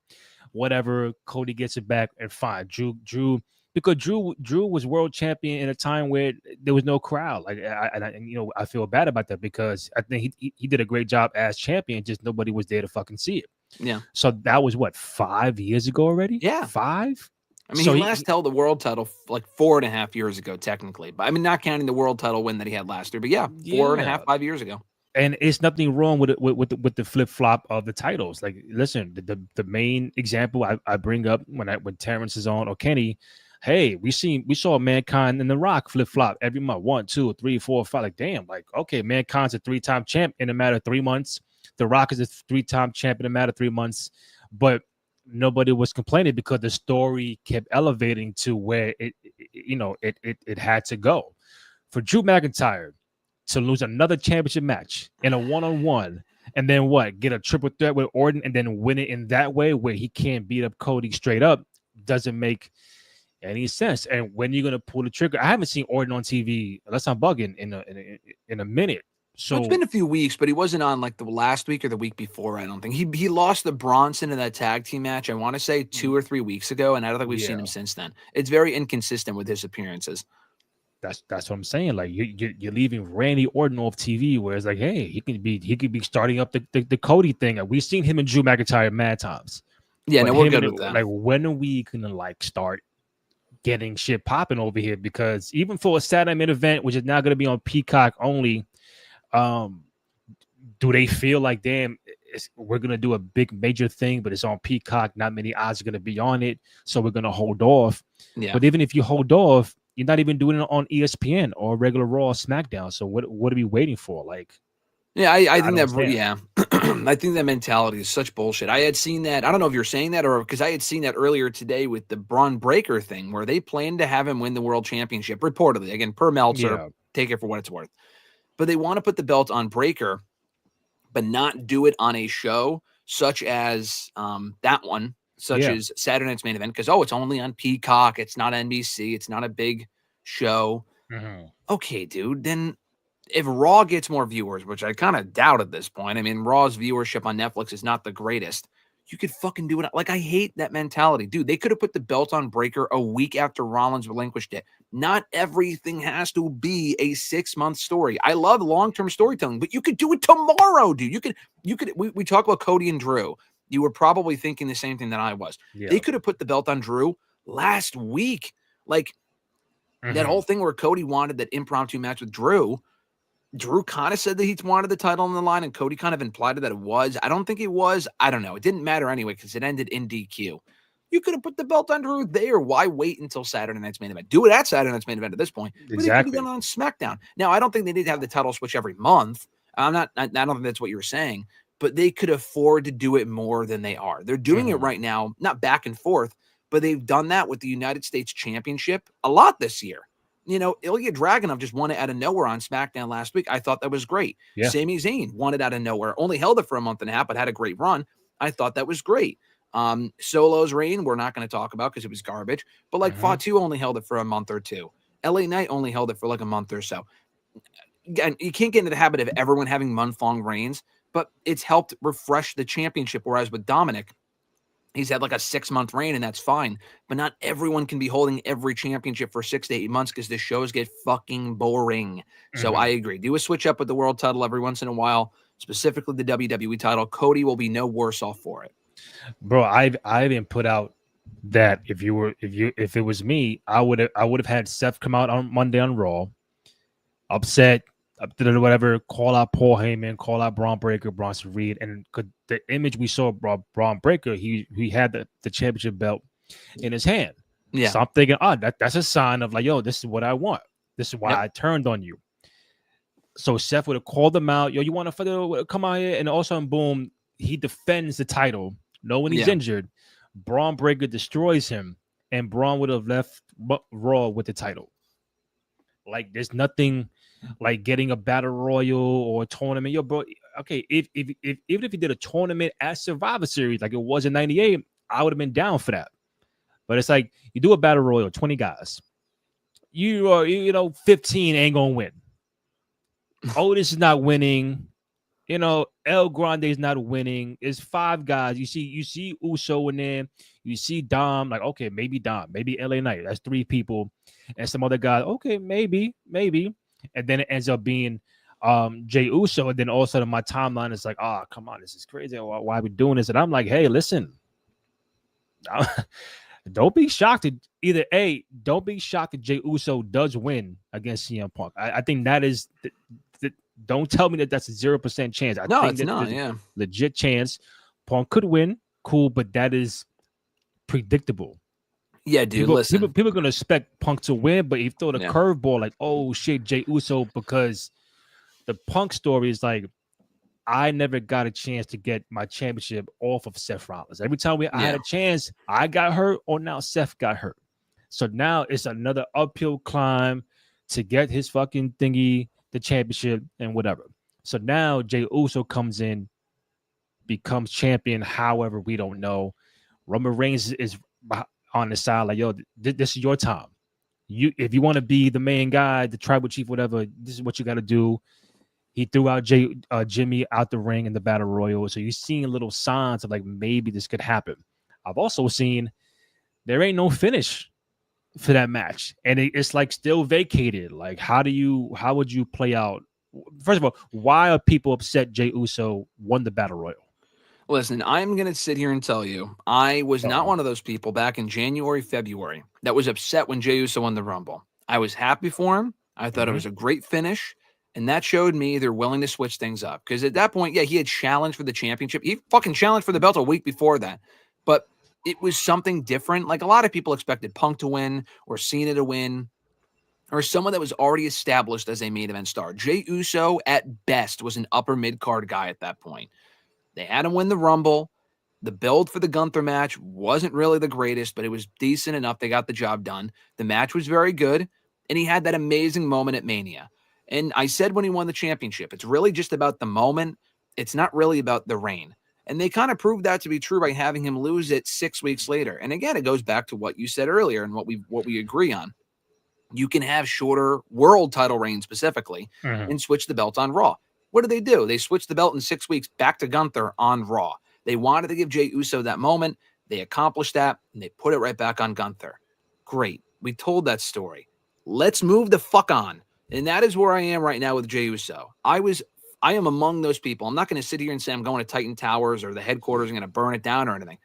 whatever. Cody gets it back and fine. Drew, because Drew was world champion in a time where there was no crowd. Like, I feel bad about that because I think he did a great job as champion. Just nobody was there to fucking see it. Yeah. So that was what, 5 years ago already? Yeah, 5. I mean, he last held the world title like 4.5 years ago, technically. But I mean, not counting the world title win that he had last year. But yeah, 4.5, 5 years ago. And it's nothing wrong with it with the flip flop of the titles. Like, listen, the main example I bring up when Terrence is on or Kenny, hey, we saw Mankind and The Rock flip flop every month. 1, 2, 3, 4, 5. Like, damn, like, okay, Mankind's a 3-time champ in a matter of 3 months. The Rock is a 3-time champ in a matter of 3 months. But nobody was complaining because the story kept elevating to where it had to go. For Drew McIntyre to lose another championship match in a 1-on-1 and then get a triple threat with Orton and then win it in that way where he can't beat up Cody straight up doesn't make any sense. And when you're gonna pull the trigger, I haven't seen Orton on TV unless I'm bugging in a minute. So it's been a few weeks, but he wasn't on like the last week or the week before. I don't think he lost the Bronson in that tag team match. I want to say 2 or 3 weeks ago, and I don't think we've seen him since then. It's very inconsistent with his appearances. That's what I'm saying. Like, you're leaving Randy Orton off TV, where it's like, hey, he could be starting up the Cody thing. We've seen him and Drew McIntyre mad times. Yeah, no, we're good with that. Like, when are we gonna start getting shit popping over here? Because even for a Saturday main event, which is now gonna be on Peacock only. Do they feel like, damn, we're gonna do a big major thing, but it's on Peacock, not many eyes are gonna be on it, so we're gonna hold off? But even if you hold off, you're not even doing it on ESPN or regular Raw or SmackDown. So what are we waiting for? Like, Yeah, I think don't that, understand. yeah, I think that mentality is such bullshit. I had seen that. I don't know if you're saying that or because I had seen that earlier today with the Braun Breaker thing where they planned to have him win the world championship, reportedly. Again, per Meltzer, Yeah, take it for what it's worth. But they want to put the belt on Breaker, but not do it on a show such as that one, such yeah. as Saturday Night's Main Event, because, oh, it's only on Peacock. It's not NBC. It's not a big show. Mhm. Okay, dude, then if Raw gets more viewers, which I kind of doubt at this point, I mean, Raw's viewership on Netflix is not the greatest. You could fucking do it. Like, I hate that mentality. Dude, they could have put the belt on Breaker a week after Rollins relinquished it. Not everything has to be a 6-month story. I love long-term storytelling, but you could do it tomorrow, dude. We talk about Cody and Drew. You were probably thinking the same thing that I was. Yeah. They could have put the belt on Drew last week. Like, that Mhm. whole thing where Cody wanted that impromptu match with Drew kind of said that he wanted the title on the line, and Cody kind of implied that it was. I don't think it was. I don't know. It didn't matter anyway because it ended in DQ. You could have put the belt on Drew there. Why wait until Saturday Night's Main Event? Do it at Saturday Night's Main Event at this point, but they could have done Exactly. it on SmackDown. Now, I don't think they need to have the title switch every month. I don't think that's what you were saying, but they could afford to do it more than they are. They're doing it Mhm. right now, not back and forth, but they've done that with the United States Championship a lot this year. Ilya Dragunov just won it out of nowhere on SmackDown last week. I thought that was great. Yeah. Sami Zayn won it out of nowhere. Only held it for a month and a half, but had a great run. I thought that was great. Solo's reign, we're not going to talk about because it was garbage. But like Mhm. Fatu only held it for a month or two. LA Knight only held it for like a month or so. Again, you can't get into the habit of everyone having month-long reigns, but it's helped refresh the championship. Whereas with Dominic, he's had like a 6-month reign, and that's fine. But not everyone can be holding every championship for 6 to 8 months because the shows get fucking boring. So I Mhm. agree. Do a switch up with the world title every once in a while, specifically the WWE title. Cody will be no worse off for it. Bro, I even put out that if it was me, I would have had Seth come out on Monday on Raw, upset, whatever, call out Paul Heyman, call out Braun Breaker, Bronson Reed, and could the image we saw Braun Breaker, he had the championship belt in his hand. Yeah. So I'm thinking, that's a sign of like, yo, this is what I want. This is why Yep. I turned on you. So Seth would have called them out, yo, you want to come out here, and also boom, he defends the title. Knowing he's Yeah. injured, Braun Breaker destroys him, and Braun would have left Raw with the title. Like, there's nothing like getting a battle royal or a tournament. Yo, bro, okay, even if he did a tournament at Survivor Series like it was in '98, I would have been down for that. But it's like you do a battle royal, 20 guys. 15 ain't gonna win. Otis is not winning. El Grande is not winning. It's 5 guys. You see Uso in there. You see Dom. Like, okay, maybe Dom, maybe LA Knight. That's 3 people, and some other guys. Okay, maybe, and then it ends up being Jey Uso. And then all of a sudden, my timeline is like, oh, come on, this is crazy. Why are we doing this? And I'm like, hey, listen, don't be shocked. Don't be shocked that Jey Uso does win against CM Punk. I think that is. Don't tell me that that's a 0% chance. I No, think it's that not. there's a Yeah. legit chance Punk could win. Cool, but that is predictable. Yeah, dude. People, Listen. people are gonna expect Punk to win, but he throw the Yeah. curveball like, oh shit, Jey Uso, because the Punk story is like, I never got a chance to get my championship off of Seth Rollins. Every time I had Yeah. a chance, I got hurt, or now Seth got hurt. So now it's another uphill climb to get his fucking thingy, the championship, and whatever. So now Jey Uso comes in, becomes champion. However, we don't know. Roman Reigns is on the side, like, yo, this is your time. If you want to be the main guy, the tribal chief, whatever, this is what you got to do. He threw out Jimmy out the ring in the battle royal. So you're seeing little signs of like maybe this could happen. I've also seen there ain't no finish for that match, and it's like still vacated. Like, how would you play out? First of all, why are people upset Jey Uso won the battle royal? Listen, I'm going to sit here and tell you, I was not Uh-oh. one of those people back in January, February that was upset when Jey Uso won the Rumble. I was happy for him. I thought it Mm-hmm. was a great finish. And that showed me they're willing to switch things up. Because at that point, yeah, he had challenged for the championship. He fucking challenged for the belt a week before that. But it was something different. Like, a lot of people expected Punk to win or Cena to win. or someone that was already established as a main event star. Jey Uso, at best, was an upper mid-card guy at that point. They had him win the Rumble. The build for the Gunther match wasn't really the greatest, but it was decent enough. They got the job done. The match was very good, and he had that amazing moment at Mania. And I said when he won the championship, it's really just about the moment. It's not really about the reign. And they kind of proved that to be true by having him lose it 6 weeks later. And again, it goes back to what you said earlier and what we agree on. You can have shorter world title reigns specifically and switch the belt on Raw. What do? They switched the belt in 6 weeks back to Gunther on Raw. They wanted to give Jey Uso that moment. They accomplished that, and they put it right back on Gunther. Great. We told that story. Let's move the fuck on. And that is where I am right now with Jey Uso. I am among those people. I'm not going to sit here and say I'm going to Titan Towers or the headquarters and going to burn it down or anything.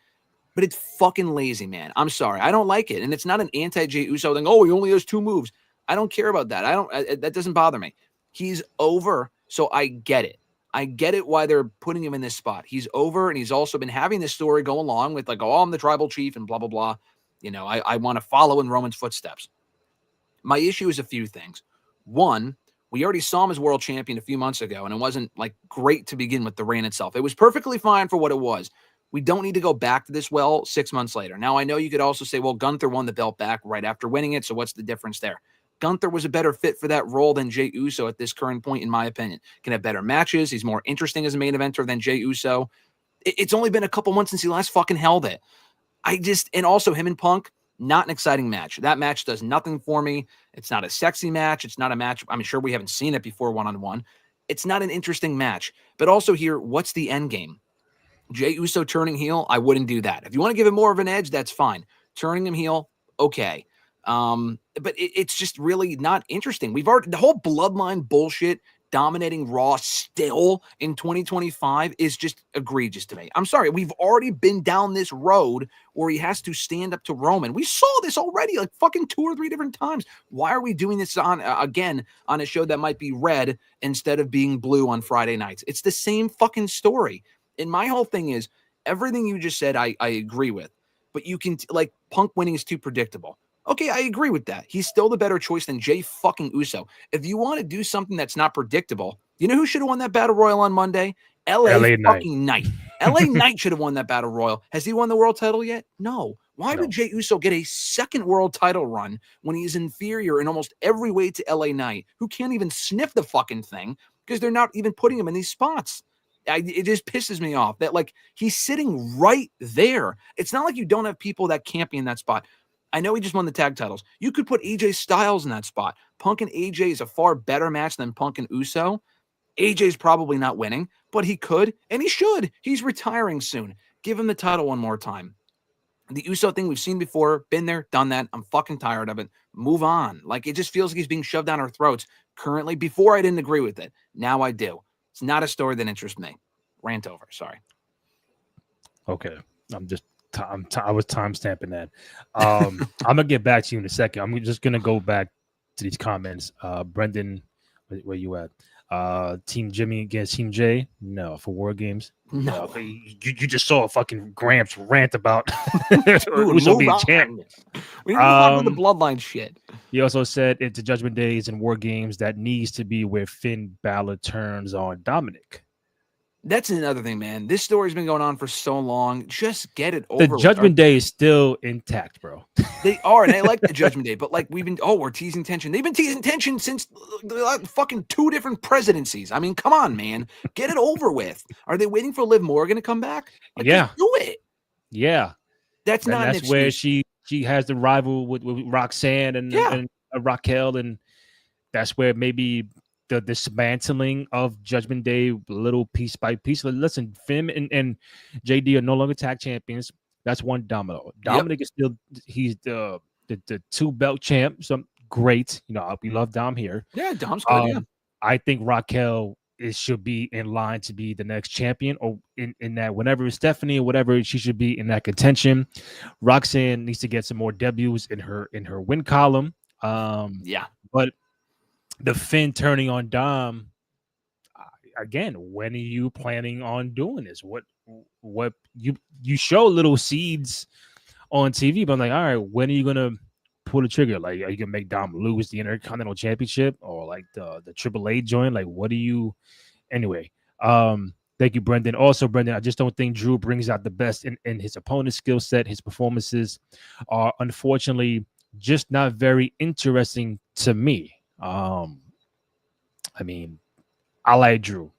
But it's fucking lazy, man. I'm sorry. I don't like it. And it's not an anti-Jey Uso thing. Oh, he only has 2 moves. I don't care about that. That doesn't bother me. He's over, so I get it. I get it why they're putting him in this spot. He's over, and he's also been having this story go along with like, oh, I'm the tribal chief and blah, blah, blah. You know, I want to follow in Roman's footsteps. My issue is a few things. One, we already saw him as world champion a few months ago, and it wasn't like great to begin with the reign itself. It was perfectly fine for what it was. We don't need to go back to this well 6 months later. Now, I know you could also say, well, Gunther won the belt back right after winning it, so what's the difference there? Gunther was a better fit for that role than Jey Uso at this current point, in my opinion. Can have better matches. He's more interesting as a main eventer than Jey Uso. It's only been a couple months since he last fucking held it. And also him and Punk, not an exciting match. That match does nothing for me. It's not a sexy match. It's not a match. I'm sure we haven't seen it before one-on-one. It's not an interesting match. But also here, what's the end game? Jey Uso turning heel, I wouldn't do that. If you want to give him more of an edge, that's fine. Turning him heel, okay. But it's just really not interesting. We've already, the whole bloodline bullshit dominating Raw still in 2025 is just egregious to me. I'm sorry. We've already been down this road where he has to stand up to Roman. We saw this already like fucking 2 or 3 different times. Why are we doing this again on a show that might be red instead of being blue on Friday nights? It's the same fucking story. And my whole thing is everything you just said, I agree with, but you can like Punk winning is too predictable. Okay, I agree with that. He's still the better choice than Jey fucking Uso. If you want to do something that's not predictable, you know who should have won that Battle Royal on Monday? LA fucking Knight. LA Knight should have won that Battle Royal. Has he won the world title yet? No. Why would Jey Uso get a second world title run when he's inferior in almost every way to LA Knight, who can't even sniff the fucking thing because they're not even putting him in these spots? It just pisses me off that like he's sitting right there. It's not like you don't have people that can't be in that spot. I know he just won the tag titles. You could put AJ Styles in that spot. Punk and AJ is a far better match than Punk and Uso. AJ's probably not winning, but he could, and he should. He's retiring soon. Give him the title one more time. The Uso thing we've seen before, been there, done that. I'm fucking tired of it. Move on. Like, it just feels like he's being shoved down our throats currently. Before, I didn't agree with it. Now I do. It's not a story that interests me. Rant over. Sorry. Okay. I was time stamping that. I'm gonna get back to you in a second. I'm just gonna go back to these comments. Brendan, where you at? Team Jimmy against Team Jay? No, for War Games. No. You just saw a fucking Gramps rant about Uso being champ. We need to talk about the bloodline shit. He also said it's the Judgment Days and War Games that needs to be where Finn Balor turns on Dominic. That's another thing, man. This story's been going on for so long. Just get it over. The Judgment Day is still intact, bro. They are, and I like the Judgment Day, but like we're teasing tension. They've been teasing tension since fucking 2 different presidencies. I mean, come on, man. Get it over with. Are they waiting for Liv Morgan to come back? Like, yeah. Do it. Yeah. That's not an excuse. Where she has the rival with Roxanne and Raquel, and that's where maybe the dismantling of Judgment Day, little piece by piece. Listen, Finn and JD are no longer tag champions. That's one domino. Dominic is still, he's the 2-belt champ. So great. You know, we love Dom here. Yeah, Dom's good. I think Raquel should be in line to be the next champion, or in that whenever it's Stephanie or whatever, she should be in that contention. Roxanne needs to get some more debuts in her win column. But the Finn turning on Dom, again, when are you planning on doing this? What you show little seeds on TV, but I'm like, all right, when are you gonna pull the trigger? Like, are you gonna make Dom lose the Intercontinental Championship or like the AAA joint? Like, what do you? Anyway, thank you, Brendan. Also, Brendan, I just don't think Drew brings out the best in his opponent's skill set. His performances are unfortunately just not very interesting to me. I mean, I like Drew.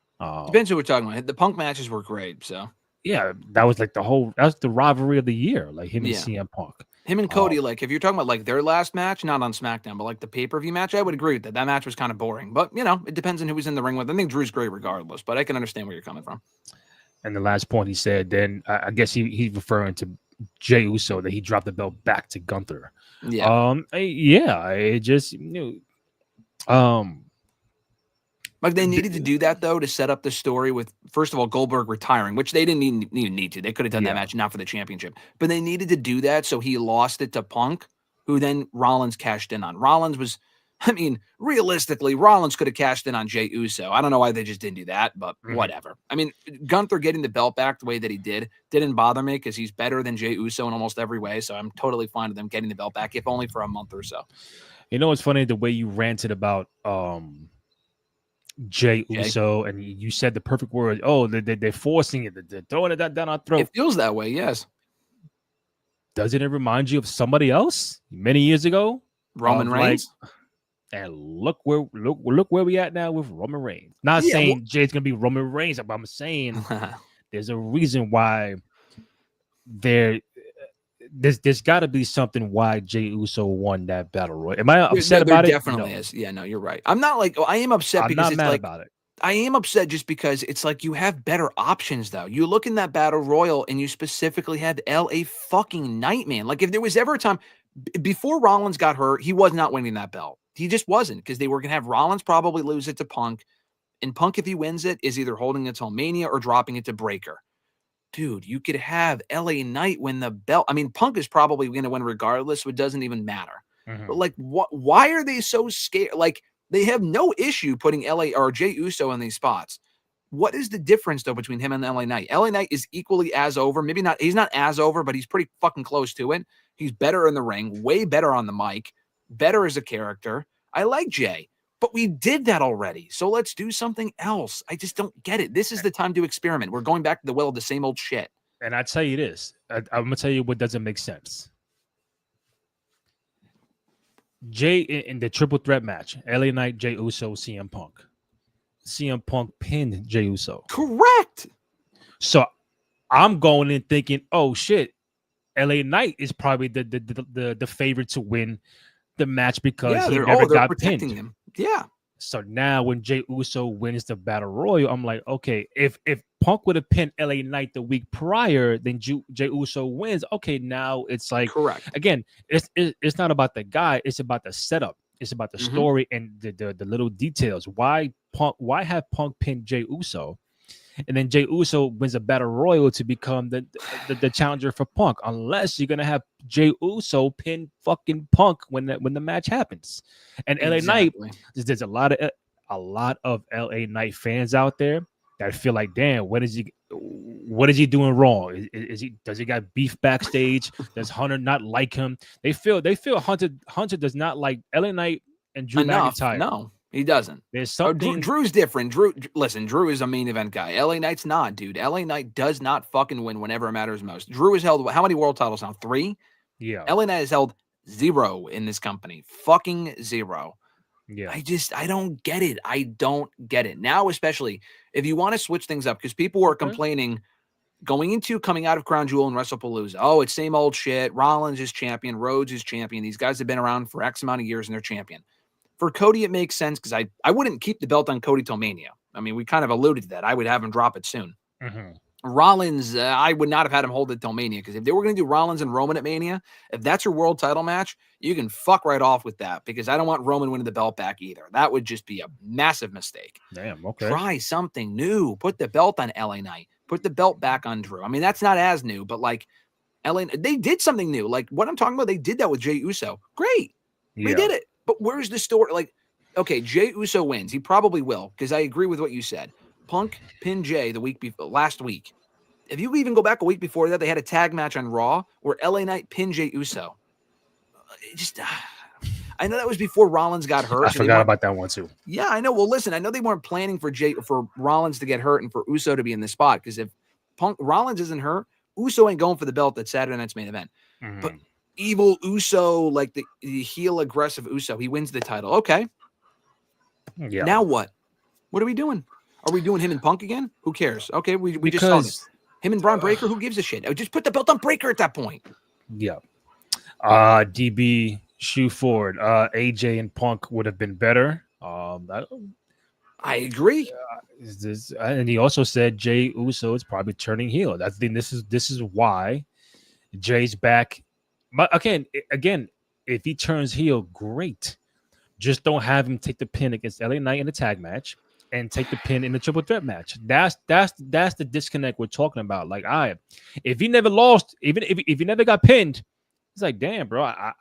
Depends who we're talking about. The Punk matches were great, so yeah, that was like that's the rivalry of the year, like him and CM Punk. Him and Cody, like if you're talking about like their last match, not on SmackDown, but like the pay-per-view match, I would agree with that. That match was kind of boring, but you know, it depends on who was in the ring with. I think Drew's great regardless, but I can understand where you're coming from. And the last point he said, then I guess he's referring to Jey Uso, that he dropped the belt back to Gunther. Yeah. It just like they needed to do that though to set up the story with, first of all, Goldberg retiring, which they didn't even need to. They could have done that match not for the championship, but they needed to do that so he lost it to Punk, who then Rollins cashed in on. Rollins was, I mean, realistically, Rollins could have cashed in on Jey Uso. I don't know why they just didn't do that, but whatever. I mean, Gunther getting the belt back the way that he didn't bother me because he's better than Jey Uso in almost every way. So I'm totally fine with them getting the belt back, if only for a month or so. You know, it's funny the way you ranted about Jey Uso, and you said the perfect word. Oh, they're forcing it. They're throwing it down our throat. It feels that way, yes. Doesn't it remind you of somebody else many years ago? Roman Reigns? And look where we at now with Roman Reigns. Not saying Jay's gonna be Roman Reigns, but I'm saying there's a reason why there's got to be something why Jey Uso won that battle royal. Am I upset about it? Definitely is. Yeah, no, you're right. I'm not like I am upset because it's like about it. I am upset just because it's like you have better options though. You look in that battle royal and you specifically had LA fucking Knight, man. Like if there was ever a time before Rollins got hurt, he was not winning that belt. He just wasn't, because they were gonna have Rollins probably lose it to Punk, and Punk, if he wins it, is either holding it till Mania or dropping it to Breaker. Dude, you could have LA Knight win the belt. I mean, Punk is probably going to win regardless, so it doesn't even matter. But like, why are they so scared? Like, they have no issue putting LA or Jey Uso in these spots. What is the difference though between him and LA Knight? LA Knight is equally as over. Maybe not. He's not as over, but he's pretty fucking close to it. He's better in the ring, way better on the mic, better as a character. I like Jey. But we did that already, so let's do something else. I just don't get it. This is the time to experiment. We're going back to the well of the same old shit. And I tell you this. I'm going to tell you what doesn't make sense. Jey in the triple threat match, LA Knight, Jey Uso, CM Punk. CM Punk pinned Jey Uso. Correct. So I'm going in thinking, oh, shit, LA Knight is probably the favorite to win the match because he never got pinned. Him. Yeah. So now when Jey Uso wins the battle royal, I'm like, okay, if Punk would have pinned LA Knight the week prior, then Jey Uso wins. Okay, now it's like, correct. Again, it's not about the guy, it's about the setup, it's about the story and the little details. Why have Punk pinned Jey Uso? And then Jey Uso wins a battle royal to become the challenger for Punk, unless you're gonna have Jey Uso pin fucking Punk when the match happens. And LA Knight, there's a lot of LA Knight fans out there that feel like, damn, what is he doing wrong? Does he got beef backstage? Does Hunter not like him? They feel Hunter does not like LA Knight and Drew McIntyre. No. He doesn't. There's something. Drew's different. Drew is a main event guy. LA Knight's not, dude. LA Knight does not fucking win whenever it matters most. Drew has held how many world titles now? 3? Yeah. LA Knight has held 0 in this company. Fucking 0. Yeah. I don't get it. I don't get it. Now, especially if you want to switch things up, because people were complaining coming out of Crown Jewel and WrestlePalooza. Oh, it's same old shit. Rollins is champion. Rhodes is champion. These guys have been around for X amount of years and they're champion. For Cody, it makes sense because I wouldn't keep the belt on Cody till Mania. I mean, we kind of alluded to that. I would have him drop it soon. Rollins, I would not have had him hold it till Mania, because if they were going to do Rollins and Roman at Mania, if that's your world title match, you can fuck right off with that, because I don't want Roman winning the belt back either. That would just be a massive mistake. Damn, okay. Try something new. Put the belt on LA Knight. Put the belt back on Drew. I mean, that's not as new, but like they did something new. Like what I'm talking about, they did that with Jey Uso. Great. Yeah. They did it. But where's the story? Like, okay, Jey Uso wins. He probably will, because I agree with what you said. Punk pinned Jey last week. If you even go back a week before that, they had a tag match on Raw where LA Knight pinned Jey Uso. just I know that was before Rollins got hurt. I forgot about that one too. Yeah, I know. Well, listen, I know they weren't planning for Rollins to get hurt and for Uso to be in this spot, because if Rollins isn't hurt, Uso ain't going for the belt at Saturday night's main event. Mm-hmm. But evil Uso, like the heel aggressive Uso, he wins the title. Okay. Yeah. Now what? What are we doing? Are we doing him and Punk again? Who cares? Okay, we just saw this. Him and Braun Breaker, who gives a shit? Just put the belt on Breaker at that point. Yeah. DB shoe forward. AJ and Punk would have been better. I agree. And he also said Jey Uso is probably turning heel. I think this is why Jay's back. But again, if he turns heel, great. Just don't have him take the pin against LA Knight in the tag match and take the pin in the triple threat match. That's the disconnect we're talking about. Like, if he never lost, even if he never got pinned, it's like, damn, bro, I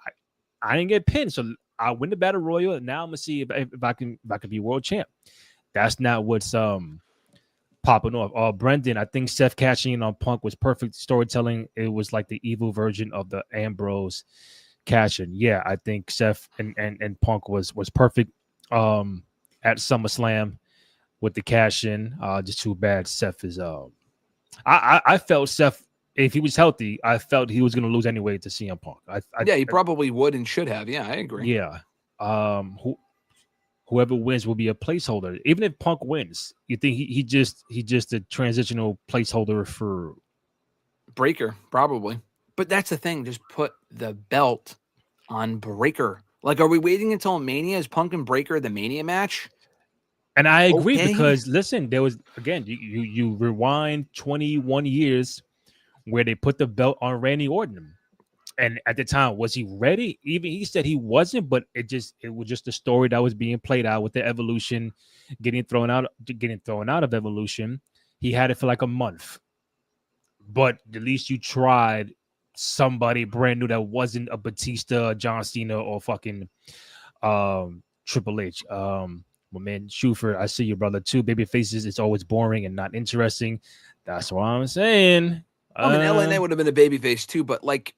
didn't get pinned, so I win the battle royal, and now I'm gonna see if I can be world champ. That's not what's popping off. Brendan, I think Seth cashing in on Punk was perfect storytelling. It was like the evil version of the Ambrose cash-in. Yeah, I think Seth and Punk was perfect at SummerSlam with the cash-in. Just too bad Seth is I felt Seth, if he was healthy, I felt he was going to lose anyway to CM Punk. He probably would and should have. Yeah, I agree. Yeah. Whoever wins will be a placeholder. Even if Punk wins, you think he just a transitional placeholder for Breaker, probably. But that's the thing. Just put the belt on Breaker. Like, are we waiting until Mania? Is Punk and Breaker the Mania match? And I agree, because listen, there was, again, you rewind 21 years where they put the belt on Randy Orton. And at the time, was he ready? Even he said he wasn't, but it was just a story that was being played out with the Evolution getting thrown out of Evolution. He had it for like a month. But at least you tried somebody brand new that wasn't a Batista, John Cena, or fucking Triple H. Well, man, Schufer, I see you, brother. Two baby faces, it's always boring and not interesting. That's what I'm saying. I mean, LNA would have been a baby face too, but like,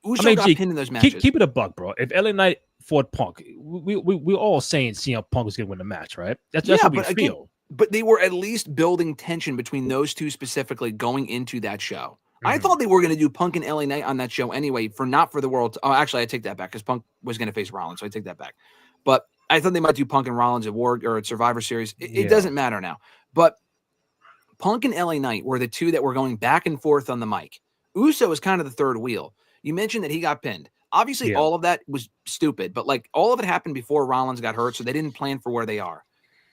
Uso got pinned in those matches. Keep it a buck, bro. If LA Knight fought Punk, we're all saying CM Punk was going to win the match, right? That's what we feel. But they were at least building tension between those two specifically going into that show. Mm-hmm. I thought they were going to do Punk and LA Knight on that show anyway, not for the world. Oh, actually, I take that back, because Punk was going to face Rollins, so I take that back. But I thought they might do Punk and Rollins at War or at Survivor Series. It doesn't matter now. But Punk and LA Knight were the two that were going back and forth on the mic. Uso was kind of the third wheel. You mentioned that he got pinned. Obviously, all of that was stupid, but like all of it happened before Rollins got hurt, so they didn't plan for where they are.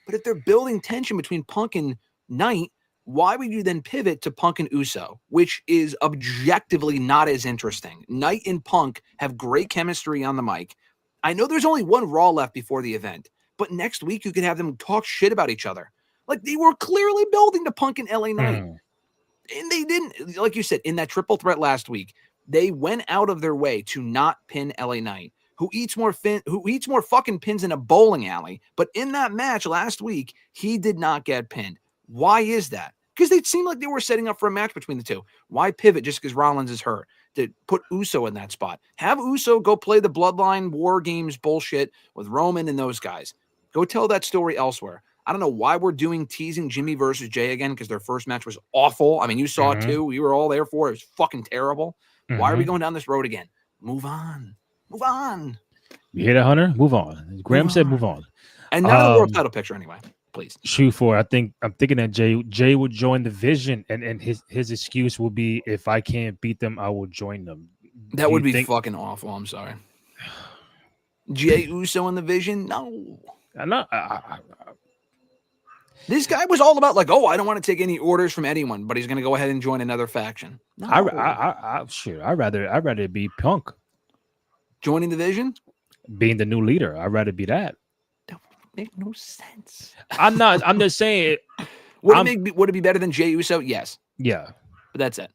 But if they're building tension between Punk and Knight, why would you then pivot to Punk and Uso, which is objectively not as interesting? Knight and Punk have great chemistry on the mic. I know there's only one Raw left before the event, but next week you could have them talk shit about each other. Like, they were clearly building to Punk and LA Knight. And they didn't, like you said, in that triple threat last week, they went out of their way to not pin LA Knight, who eats more fucking pins in a bowling alley. But in that match last week, he did not get pinned. Why is that? Because they seemed like they were setting up for a match between the two. Why pivot just because Rollins is hurt? To put Uso in that spot. Have Uso go play the Bloodline War Games bullshit with Roman and those guys. Go tell that story elsewhere. I don't know why we're teasing Jimmy versus Jey again, because their first match was awful. I mean, you saw it too. We were all there for it. It was fucking terrible. Why are we going down this road again? Move on. Move on. You hear that, Hunter? Move on. Graham said move on. And not a world title picture anyway. Please. Shoot for. I'm thinking that Jey would join the Vision, and his excuse will be, if I can't beat them, I will join them. That would be fucking awful. I'm sorry. Jey Uso in the Vision? No. I'm not. This guy was all about like, I don't want to take any orders from anyone, but he's going to go ahead and join another faction. No. I'd rather be Punk. Joining the Vision? Being the new leader. I'd rather be that. That would make no sense. I'm just saying. Would it be better than Jey Uso? Yes. Yeah. But that's it.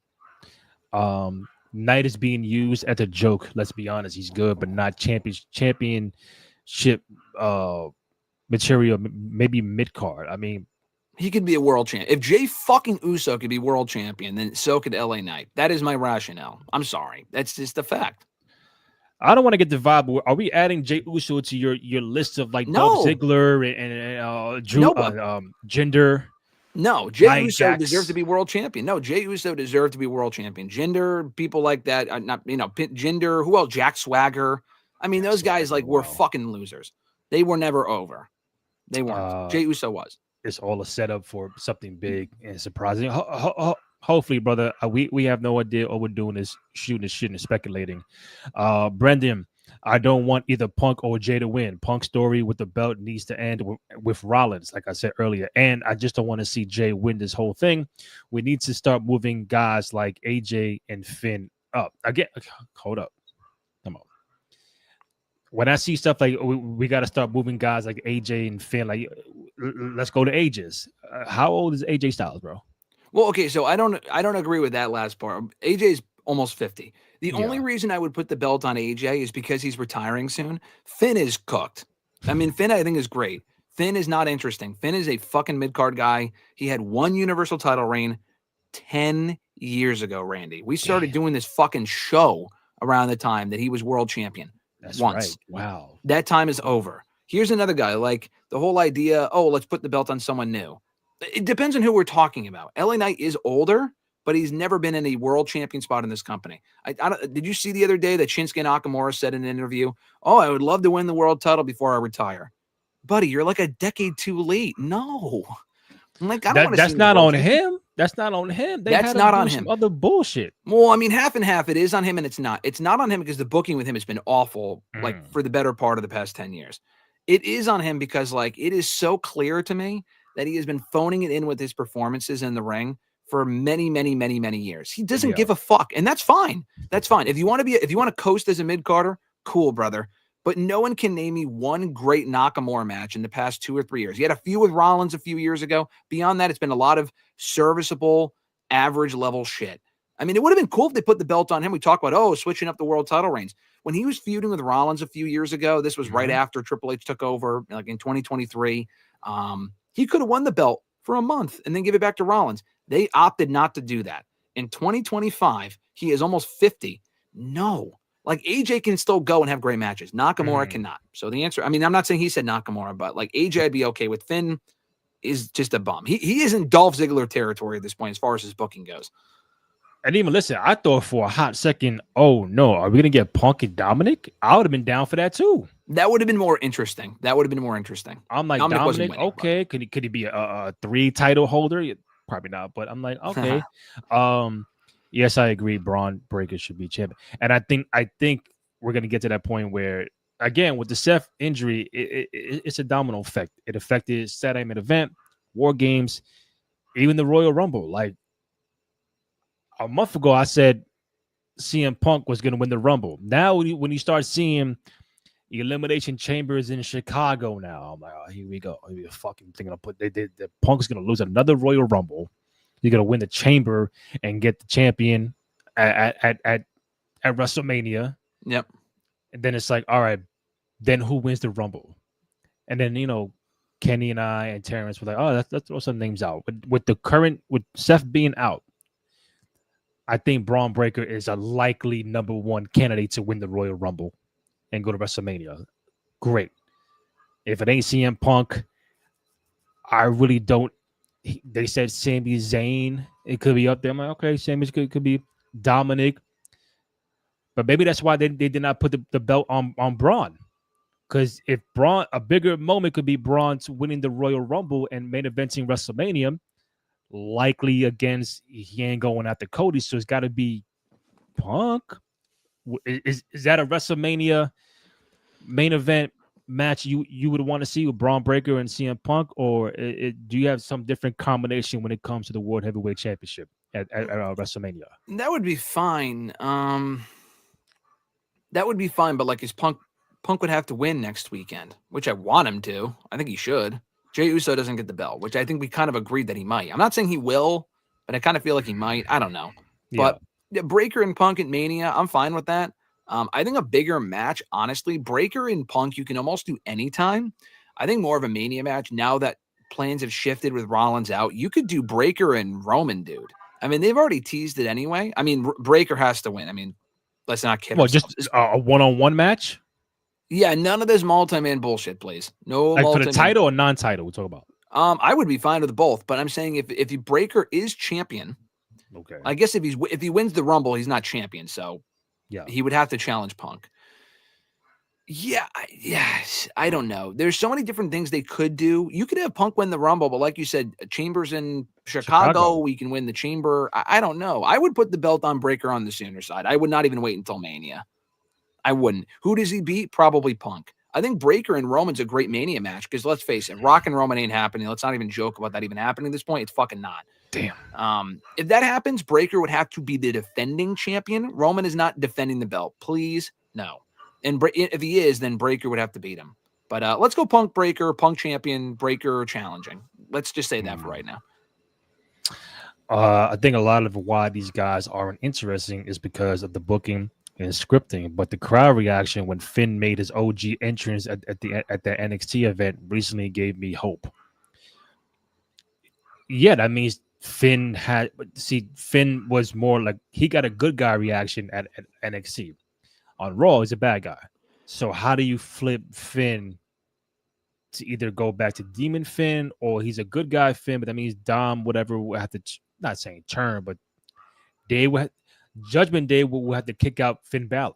Knight is being used as a joke. Let's be honest. He's good, but not championship material, maybe mid-card. I mean, he could be a world champ. If Jey fucking Uso could be world champion, then so could LA Knight. That is my rationale. I'm sorry. That's just a fact. I don't want to get the vibe. Are we adding Jey Uso to your list of like Dolph No, Ziggler and Drew no, Jinder, no. Jey Nia Uso deserved to Jax? be world champion. No, Jey Uso deserved to be world champion. Jinder, people like that, not Jinder. Who else? Jack Swagger. I mean, those guys Swagger, like were wow. fucking losers. They were never over. They weren't. Uh, Jey Uso was. it's all a setup for something big and surprising. Hopefully, brother, we have no idea all we're doing is shooting the shit and speculating. Brendan, I don't want either Punk or Jay to win. Punk's story with the belt needs to end with Rollins, like I said earlier. And I just don't want to see Jay win this whole thing. We need to start moving guys like AJ and Finn up. Again, hold up. Come on. When I see stuff like we got to start moving guys like AJ and Finn, like let's go to ages. How old is AJ Styles, bro? Well, okay, so I don't agree with that last part. AJ's almost 50. The only Yeah, reason I would put the belt on AJ is because he's retiring soon. Finn is cooked. I mean, Finn I think is great. Finn is not interesting. Finn is a fucking mid-card guy. He had one Universal title reign 10 years ago, Randy. We started damn, doing this fucking show around the time that he was world champion that's right. once. Wow. That time is over. Here's another guy, like the whole idea, oh, let's put the belt on someone new. It depends on who we're talking about. LA Knight is older, but he's never been in a world champion spot in this company. Did you see the other day that Shinsuke Nakamura said in an interview, oh, I would love to win the world title before I retire. Buddy, you're like a decade too late. No. I'm like, I don't want to see That's him not world on champion. him. That's not on him. They That's had not him on do some him. other bullshit. Well, I mean, half and half. It is on him and it's not. It's not on him because the booking with him has been awful, like Mm. for the better part of the past 10 years. It is on him because, like, it is so clear to me that he has been phoning it in with his performances in the ring for many, many, many, many years. He doesn't Yeah. give a fuck, and that's fine. That's fine. If you want to coast as a mid Carter, cool, brother. But no one can name me one great Nakamura match in the past 2 or 3 years. He had a few with Rollins a few years ago. Beyond that, it's been a lot of serviceable, average level shit. I mean, it would have been cool if they put the belt on him. We talk about, switching up the world title reigns. When he was feuding with Rollins a few years ago, this was right Mhm. after Triple H took over, like in 2023. He could have won the belt for a month and then give it back to Rollins. They opted not to do that. In 2025, he is almost 50. No. Like AJ can still go and have great matches. Nakamura Mm. cannot. So the answer, I mean, I'm not saying he said Nakamura, but like AJ, I'd be okay with. Finn is just a bum. He is in Dolph Ziggler territory at this point as far as his booking goes. And even listen, I thought for a hot second, oh no, are we gonna get Punk and Dominic? I would have been down for that too. That would have been more interesting. I'm like Dominic wasn't Dominic, winning, okay, could he be a 3 title holder? Yeah, probably not, but I'm like, but okay. Yes, I agree. Braun Breaker should be champion, and I think we're gonna get to that point where again with the Seth injury, it's a domino effect. It affected Saturday main event, War Games, even the Royal Rumble. Like a month ago, I said CM Punk was going to win the Rumble. Now, when you start seeing elimination chambers in Chicago, now I'm like, oh, here we go. The fucking thing gonna put. The Punk's going to lose another Royal Rumble. He's going to win the chamber and get the champion at WrestleMania. Yep. And then it's like, all right, then who wins the Rumble? And then Kenny and I and Terrence were like, oh, let's throw some names out. With Seth being out, I think Braun Breaker is a likely number one candidate to win the Royal Rumble and go to WrestleMania. Great. If it ain't CM Punk, I really don't. They said Sami Zayn. It could be up there. I'm like, okay, Sami could be Dominic. But maybe that's why they did not put the belt on Braun. Because if Braun, a bigger moment could be Braun winning the Royal Rumble and main eventing WrestleMania, likely against, he ain't going after Cody, so it's got to be Punk. Is that a WrestleMania main event match you would want to see with Braun Breaker and CM Punk, or do you have some different combination when it comes to the World Heavyweight Championship at WrestleMania? That would be fine. That would be fine, but like his Punk would have to win next weekend, which I want him to. I think he should. Jey Uso doesn't get the belt, which I think we kind of agreed that he might. I'm not saying he will, but I kind of feel like he might. I don't know. Yeah. But Breaker and Punk at Mania, I'm fine with that. I think a bigger match, honestly, Breaker and Punk, you can almost do anytime. I think more of a Mania match now that plans have shifted with Rollins out. You could do Breaker and Roman, dude. I mean, they've already teased it anyway. I mean, Breaker has to win. I mean, Let's not kid Well, ourselves. just a one-on-one match? Yeah, none of this multi-man bullshit, please. No Like for the multi-man title or bullshit. non-title we're talking about? I would be fine with both, but I'm saying if Breaker is champion, Okay. I guess if he wins the Rumble, he's not champion, so Yeah. he would have to challenge Punk. Yeah, I don't know. There's so many different things they could do. You could have Punk win the Rumble, but like you said, Chambers in Chicago. We can win the Chamber. I don't know. I would put the belt on Breaker on the sooner side. I would not even wait until Mania. I wouldn't. Who does he beat? Probably Punk. I think Breaker and Roman's a great Mania match because let's face it, Rock and Roman ain't happening. Let's not even joke about that even happening at this point. It's fucking not. Damn. If that happens, Breaker would have to be the defending champion. Roman is not defending the belt. Please, no. And if he is, then Breaker would have to beat him. But let's go Punk Breaker, Punk champion, Breaker challenging. Let's just say that for right now. I think a lot of why these guys aren't interesting is because of the booking and scripting, but the crowd reaction when Finn made his OG entrance at the NXT event recently gave me hope. Yeah, that means Finn was more like he got a good guy reaction at NXT. On Raw, he's a bad guy. So how do you flip Finn to either go back to Demon Finn or he's a good guy Finn, but that means Dom, whatever, will have to, not saying turn, but they will, Judgment Day will have to kick out Finn Balor.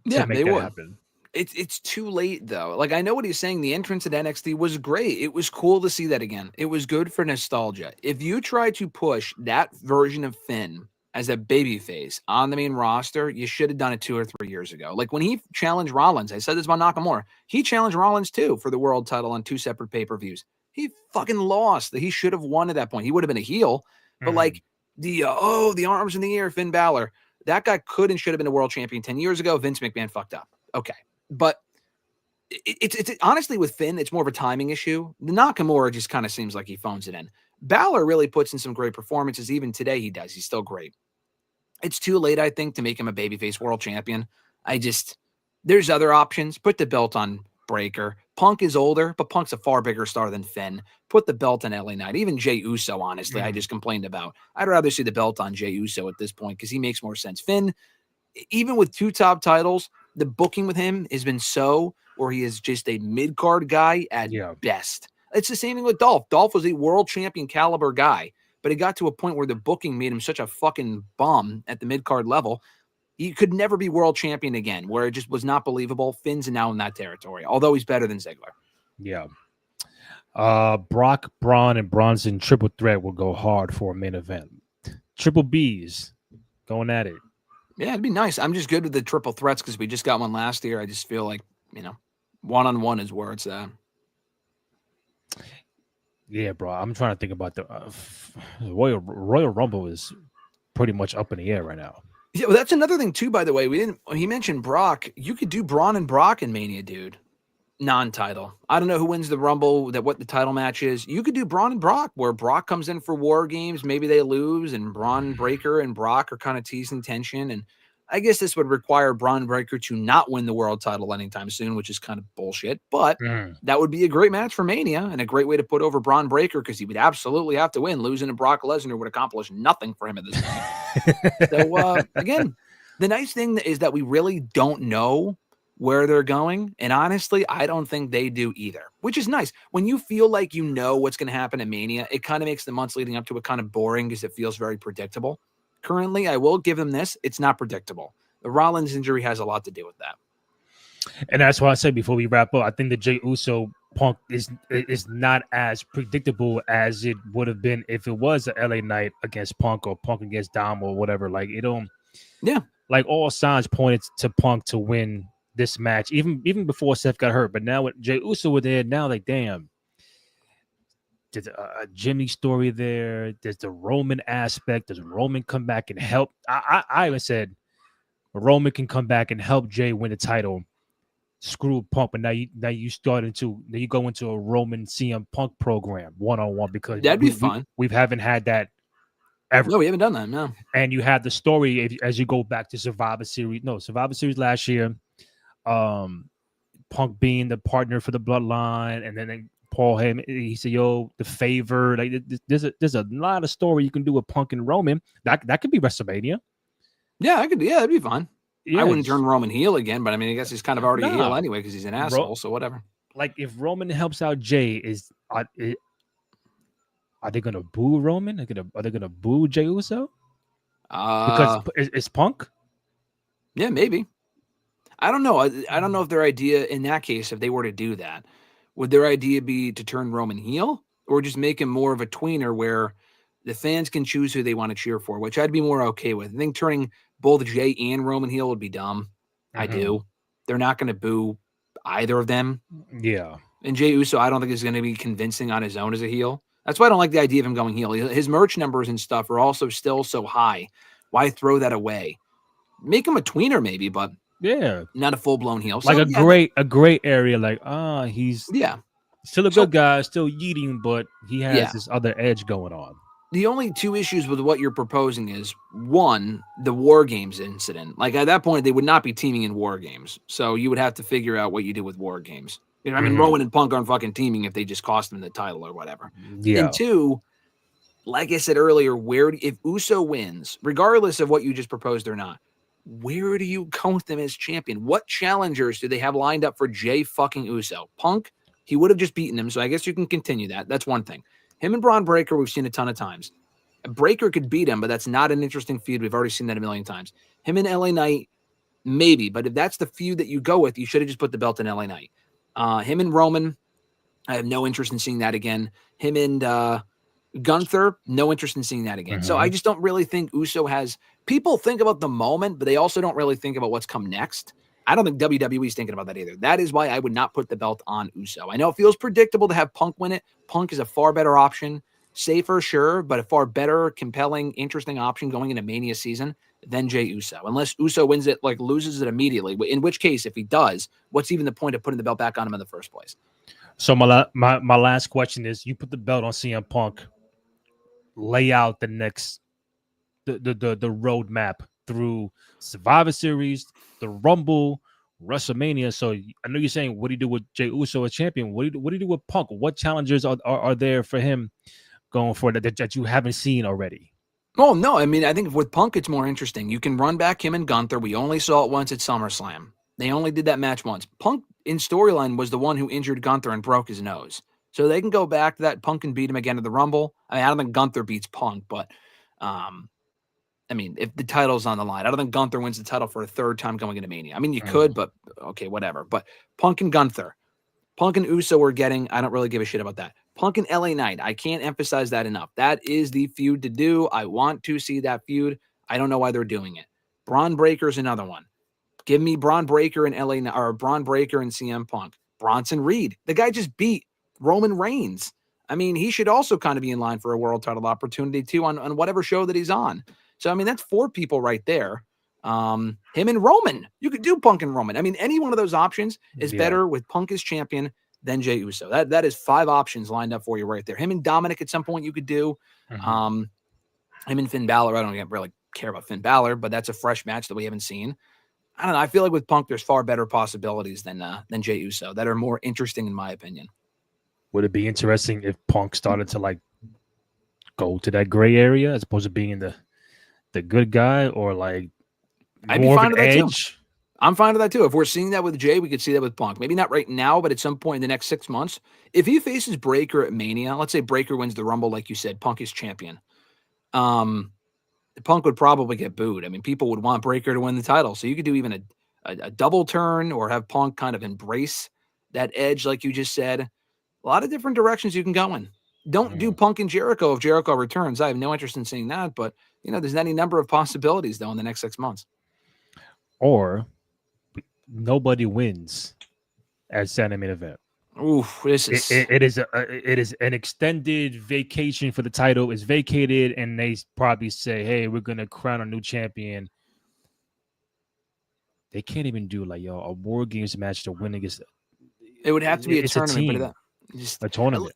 Yeah, they would. Happen. It's too late, though. Like, I know what he's saying. The entrance at NXT was great. It was cool to see that again. It was good for nostalgia. If you try to push that version of Finn as a babyface on the main roster, you should have done it 2 or 3 years ago. Like when he challenged Rollins, I said this about Nakamura. He challenged Rollins too for the world title on 2 separate pay-per-views. He fucking lost. He should have won at that point. He would have been a heel. But like the arms in the air, Finn Balor, that guy could and should have been a world champion 10 years ago. Vince McMahon fucked up. Okay. But it's honestly with Finn, it's more of a timing issue. The Nakamura just kind of seems like he phones it in. Balor really puts in some great performances. Even today he does. He's still great. It's too late, I think, to make him a babyface world champion. There's other options. Put the belt on Breaker. Punk is older, but Punk's a far bigger star than Finn. Put the belt on LA Knight. Even Jey Uso, honestly, I just complained about. I'd rather see the belt on Jey Uso at this point because he makes more sense. Finn, even with 2 top titles, the booking with him has been where he is just a mid-card guy at best. It's the same thing with Dolph. Dolph was a world champion caliber guy, but it got to a point where the booking made him such a fucking bum at the mid-card level. He could never be world champion again, where it just was not believable. Finn's now in that territory, although he's better than Ziggler. Yeah. Brock, Braun, and Bronson triple threat will go hard for a main event. Triple B's going at it. Yeah, it'd be nice. I'm just good with the triple threats because we just got one last year. I just feel like, one-on-one is where it's at. Yeah, bro. I'm trying to think about the Royal Rumble is pretty much up in the air right now. Yeah, well, that's another thing too. By the way, he mentioned Brock. You could do Braun and Brock in Mania, dude. Non-title. I don't know who wins the Rumble. What the title match is. You could do Braun and Brock, where Brock comes in for War Games. Maybe they lose, and Braun Breaker and Brock are kind of teasing tension. And I guess this would require Braun Breaker to not win the world title anytime soon, which is kind of bullshit. But that would be a great match for Mania and a great way to put over Braun Breaker because he would absolutely have to win. Losing to Brock Lesnar would accomplish nothing for him at this point. So, again, the nice thing is that we really don't know where they're going. And honestly, I don't think they do either, which is nice. When you feel like you know what's going to happen at Mania, it kind of makes the months leading up to it kind of boring because it feels very predictable. Currently, I will give them this. It's not predictable. The Rollins injury has a lot to do with that. And that's why I said before we wrap up, I think the Jey Uso Punk is not as predictable as it would have been if it was a LA Knight against Punk or Punk against Dom or whatever. Like like all signs pointed to Punk to win this match, even before Seth got hurt. But now with Jey Uso were there, now like damn. There's a Jimmy story there. There's the Roman aspect. Does Roman come back and help? I even said Roman can come back and help Jey win the title. Screw Punk, but now you go into a Roman CM Punk program 1-on-1 because that'd be fun. We haven't had that ever. No, we haven't done that. No. And you have the story as you go back to Survivor Series last year. Punk being the partner for the Bloodline, and then Paul Heyman, he said, "Yo, the favor." Like there's a lot of story you can do with Punk and Roman. That could be WrestleMania. Yeah, that'd be fun. Yeah, I wouldn't turn Roman heel again, but I mean, I guess he's kind of already a heel nah. anyway because he's an asshole. So whatever. Like if Roman helps out Jay, are they gonna boo Roman? Are they gonna boo Jey Uso? Because it's Punk. Yeah, maybe. I don't know. I don't know if their idea in that case, if they were to do that, would their idea be to turn Roman heel or just make him more of a tweener where the fans can choose who they want to cheer for, which I'd be more okay with. I think turning both Jay and Roman heel would be dumb. I do. They're not going to boo either of them. Yeah. And Jey Uso, I don't think is going to be convincing on his own as a heel. That's why I don't like the idea of him going heel. His merch numbers and stuff are also still so high. Why throw that away? Make him a tweener maybe, but yeah, not a full-blown heel. Like so, a great area. Like he's still a good guy, still yeeting, but he has this other edge going on. The only two issues with what you're proposing is, one, the War Games incident. Like, at that point, they would not be teaming in War Games. So you would have to figure out what you do with War Games. You know, I mean, Roman and Punk aren't fucking teaming if they just cost them the title or whatever. Yeah. And two, like I said earlier, if Uso wins, regardless of what you just proposed or not, where do you go with them as champion? What challengers do they have lined up for Jey fucking Uso? Punk, he would have just beaten him, so I guess you can continue that. That's one thing. Him and Braun Breaker, we've seen a ton of times. Breaker could beat him, but that's not an interesting feud. We've already seen that a million times. Him and LA Knight, maybe, but if that's the feud that you go with, you should have just put the belt in LA Knight. Him and Roman, I have no interest in seeing that again. Him and Gunther, no interest in seeing that again. So I just don't really think Uso has... People think about the moment, but they also don't really think about what's come next. I don't think WWE's thinking about that either. That is why I would not put the belt on Uso. I know it feels predictable to have Punk win it. Punk is a far better option. Safer, sure, but a far better, compelling, interesting option going into Mania season than Jey Uso. Unless Uso wins it, like loses it immediately. In which case, if he does, what's even the point of putting the belt back on him in the first place? So my last question is: you put the belt on CM Punk, lay out the next the roadmap through Survivor Series, the Rumble, WrestleMania. So I know you're saying, what do you do with Jey Uso as champion? What do you do with Punk? What challengers are there for him going forward that you haven't seen already? Oh, no. I mean, I think with Punk, it's more interesting. You can run back him and Gunther. We only saw it once at SummerSlam. They only did that match once. Punk, in storyline, was the one who injured Gunther and broke his nose. So they can go back to that. Punk can beat him again at the Rumble. I mean, I don't think Gunther beats Punk, but I mean, if the title's on the line, I don't think Gunther wins the title for a third time going into Mania. I mean, you could, but okay, whatever. But Punk and Gunther, Punk and Uso we're getting. I don't really give a shit about that. Punk and LA Knight, I can't emphasize that enough. That is the feud to do. I want to see that feud. I don't know why they're doing it. Braun Breaker's another one. Give me Braun Breaker and LA Knight, or Braun Breaker and CM Punk. Bronson Reed, the guy just beat Roman Reigns. I mean, he should also kind of be in line for a world title opportunity too on whatever show that he's on. So, I mean, that's 4 people right there. Him and Roman. You could do Punk and Roman. I mean, any one of those options is better with Punk as champion than Jey Uso. That is 5 options lined up for you right there. Him and Dominic at some point you could do. Him and Finn Balor. I don't really care about Finn Balor, but that's a fresh match that we haven't seen. I don't know. I feel like with Punk, there's far better possibilities than Jey Uso that are more interesting in my opinion. Would it be interesting if Punk started to like go to that gray area as opposed to being the good guy, or like I'd be fine with that too. I'm fine with that too. If we're seeing that with Jey, we could see that with Punk. Maybe not right now, but at some point in the next 6 months. If he faces Breaker at Mania, let's say Breaker wins the Rumble, like you said, Punk is champion. Punk would probably get booed. I mean, people would want Breaker to win the title. So you could do even a double turn or have Punk kind of embrace that edge, like you just said. A lot of different directions you can go in. Don't do Punk and Jericho if Jericho returns. I have no interest in seeing that, but you know, there's any number of possibilities though in the next 6 months. Or nobody wins at Saturday Main Event. Oof, it is an extended vacation for the title. It's vacated, and they probably say, "Hey, we're gonna crown a new champion." They can't even do like a War Games match to win against. It would have to be a tournament, a tournament.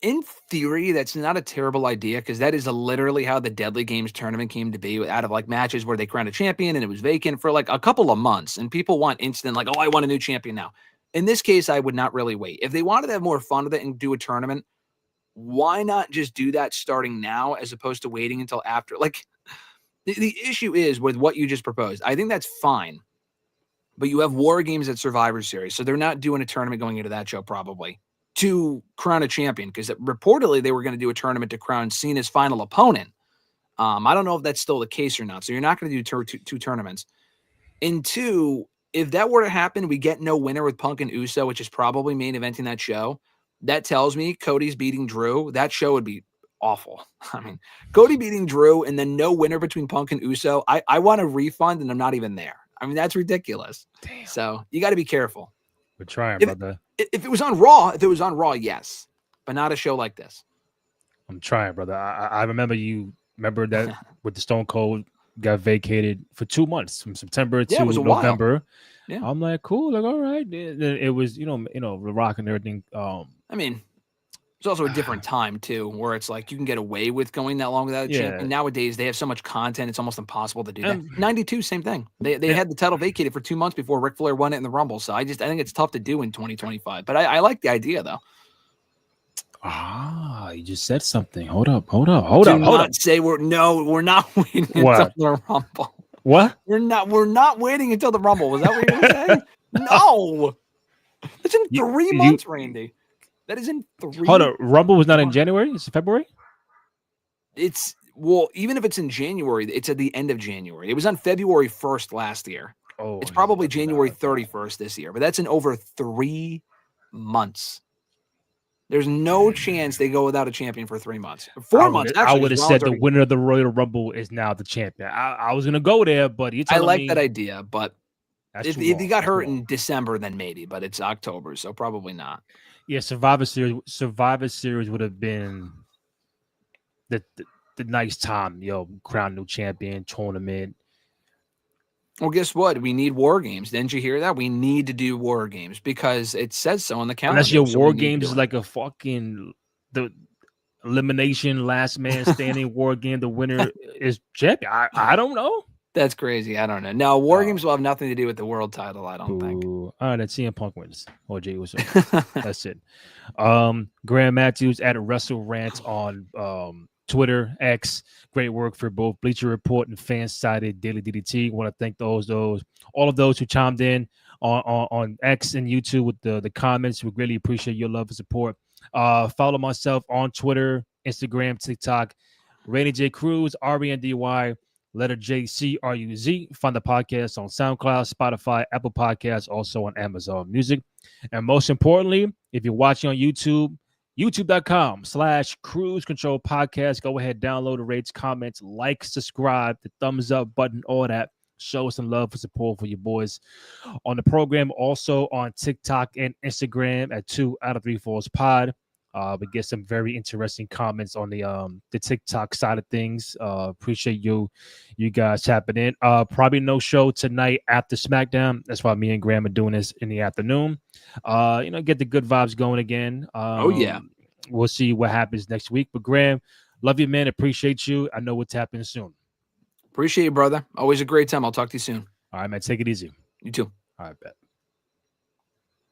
In theory, that's not a terrible idea because that is literally how the Deadly Games tournament came to be, out of like matches where they crowned a champion and it was vacant for like a couple of months, and people want instant like, oh, I want a new champion now. In this case, I would not really wait. If they wanted to have more fun with it and do a tournament, why not just do that starting now as opposed to waiting until after? Like, The issue is with what you just proposed. I think that's fine, but you have War Games at Survivor Series, so they're not doing a tournament going into that show probably to crown a champion, because reportedly they were going to do a tournament to crown Cena's final opponent. I don't know if that's still the case or not. So you're not going to do two tournaments. And two, if that were to happen, we get no winner with Punk and Uso, which is probably main eventing that show. That tells me Cody's beating Drew. That show would be awful. I mean, Cody beating Drew and then no winner between Punk and Uso. I want a refund and I'm not even there. I mean, that's ridiculous. Damn. So you got to be careful. We're trying, brother. If it was on Raw, yes, but not a show like this. I'm trying, brother. I remember that with the Stone Cold got vacated for 2 months from September to November. Yeah. I'm like, cool, like, all right. It was, the Rock and everything. I mean, it's also a different time too, where it's like you can get away with going that long without a champion. Nowadays, they have so much content; it's almost impossible to do that. 92, same thing. They had the title vacated for 2 months before Ric Flair won it in the Rumble. So I think it's tough to do in 2025. But I like the idea though. You just said something. Hold up. Say we're not waiting until the Rumble. What? We're not waiting until the Rumble. Was that what you were going to say? No. It's in 3 months, Randy. That is in 3 Hold up. Rumble was not in January? It's February? Even if it's in January, it's at the end of January. It was on February 1st last year. Oh, it's probably January 31st this year, but that's in over 3 months. There's no chance they go without a champion for 3 months. 4 months, actually. I would have said the winner of the Royal Rumble is now the champion. I was going to go there, but I like that idea, but if he got hurt in December, then maybe, but it's October, so probably not. Yeah, Survivor Series would have been the nice time, crown new champion, tournament. Well, guess what? We need War Games. Didn't you hear that? We need to do War Games because it says so on the calendar. Unless your War Games is like a fucking the elimination last man standing War Game. The winner is champion. I don't know. That's crazy. I don't know. No, War Games will have nothing to do with the world title, I don't think. All right, that's CM Punk wins. Or Jey Uso. That's it. Graham Matthews at Wrestle Rant on Twitter, X. Great work for both Bleacher Report and Fan-Sided Daily DDT. Want to thank all of those who chimed in on X and YouTube with the comments. We really appreciate your love and support. Follow myself on Twitter, Instagram, TikTok, Randy J. Cruz, RENDY, letter J CRUZ. Find the podcast on SoundCloud, Spotify, Apple Podcasts, also on Amazon Music. And most importantly, if you're watching on YouTube, youtube.com/Cruise Control Podcast. Go ahead, download the rates, comments, like, subscribe, the thumbs up button, all that. Show some love and support for your boys on the program. Also on TikTok and Instagram at 2 out of 3 Falls Pod. We get some very interesting comments on the TikTok side of things. Appreciate you guys tapping in. Probably no show tonight after SmackDown. That's why me and Graham are doing this in the afternoon. Get the good vibes going again. We'll see what happens next week. But Graham, love you, man. Appreciate you. I know we'll tap in soon. Appreciate you, brother. Always a great time. I'll talk to you soon. All right, man. Take it easy. You too. All right, bet.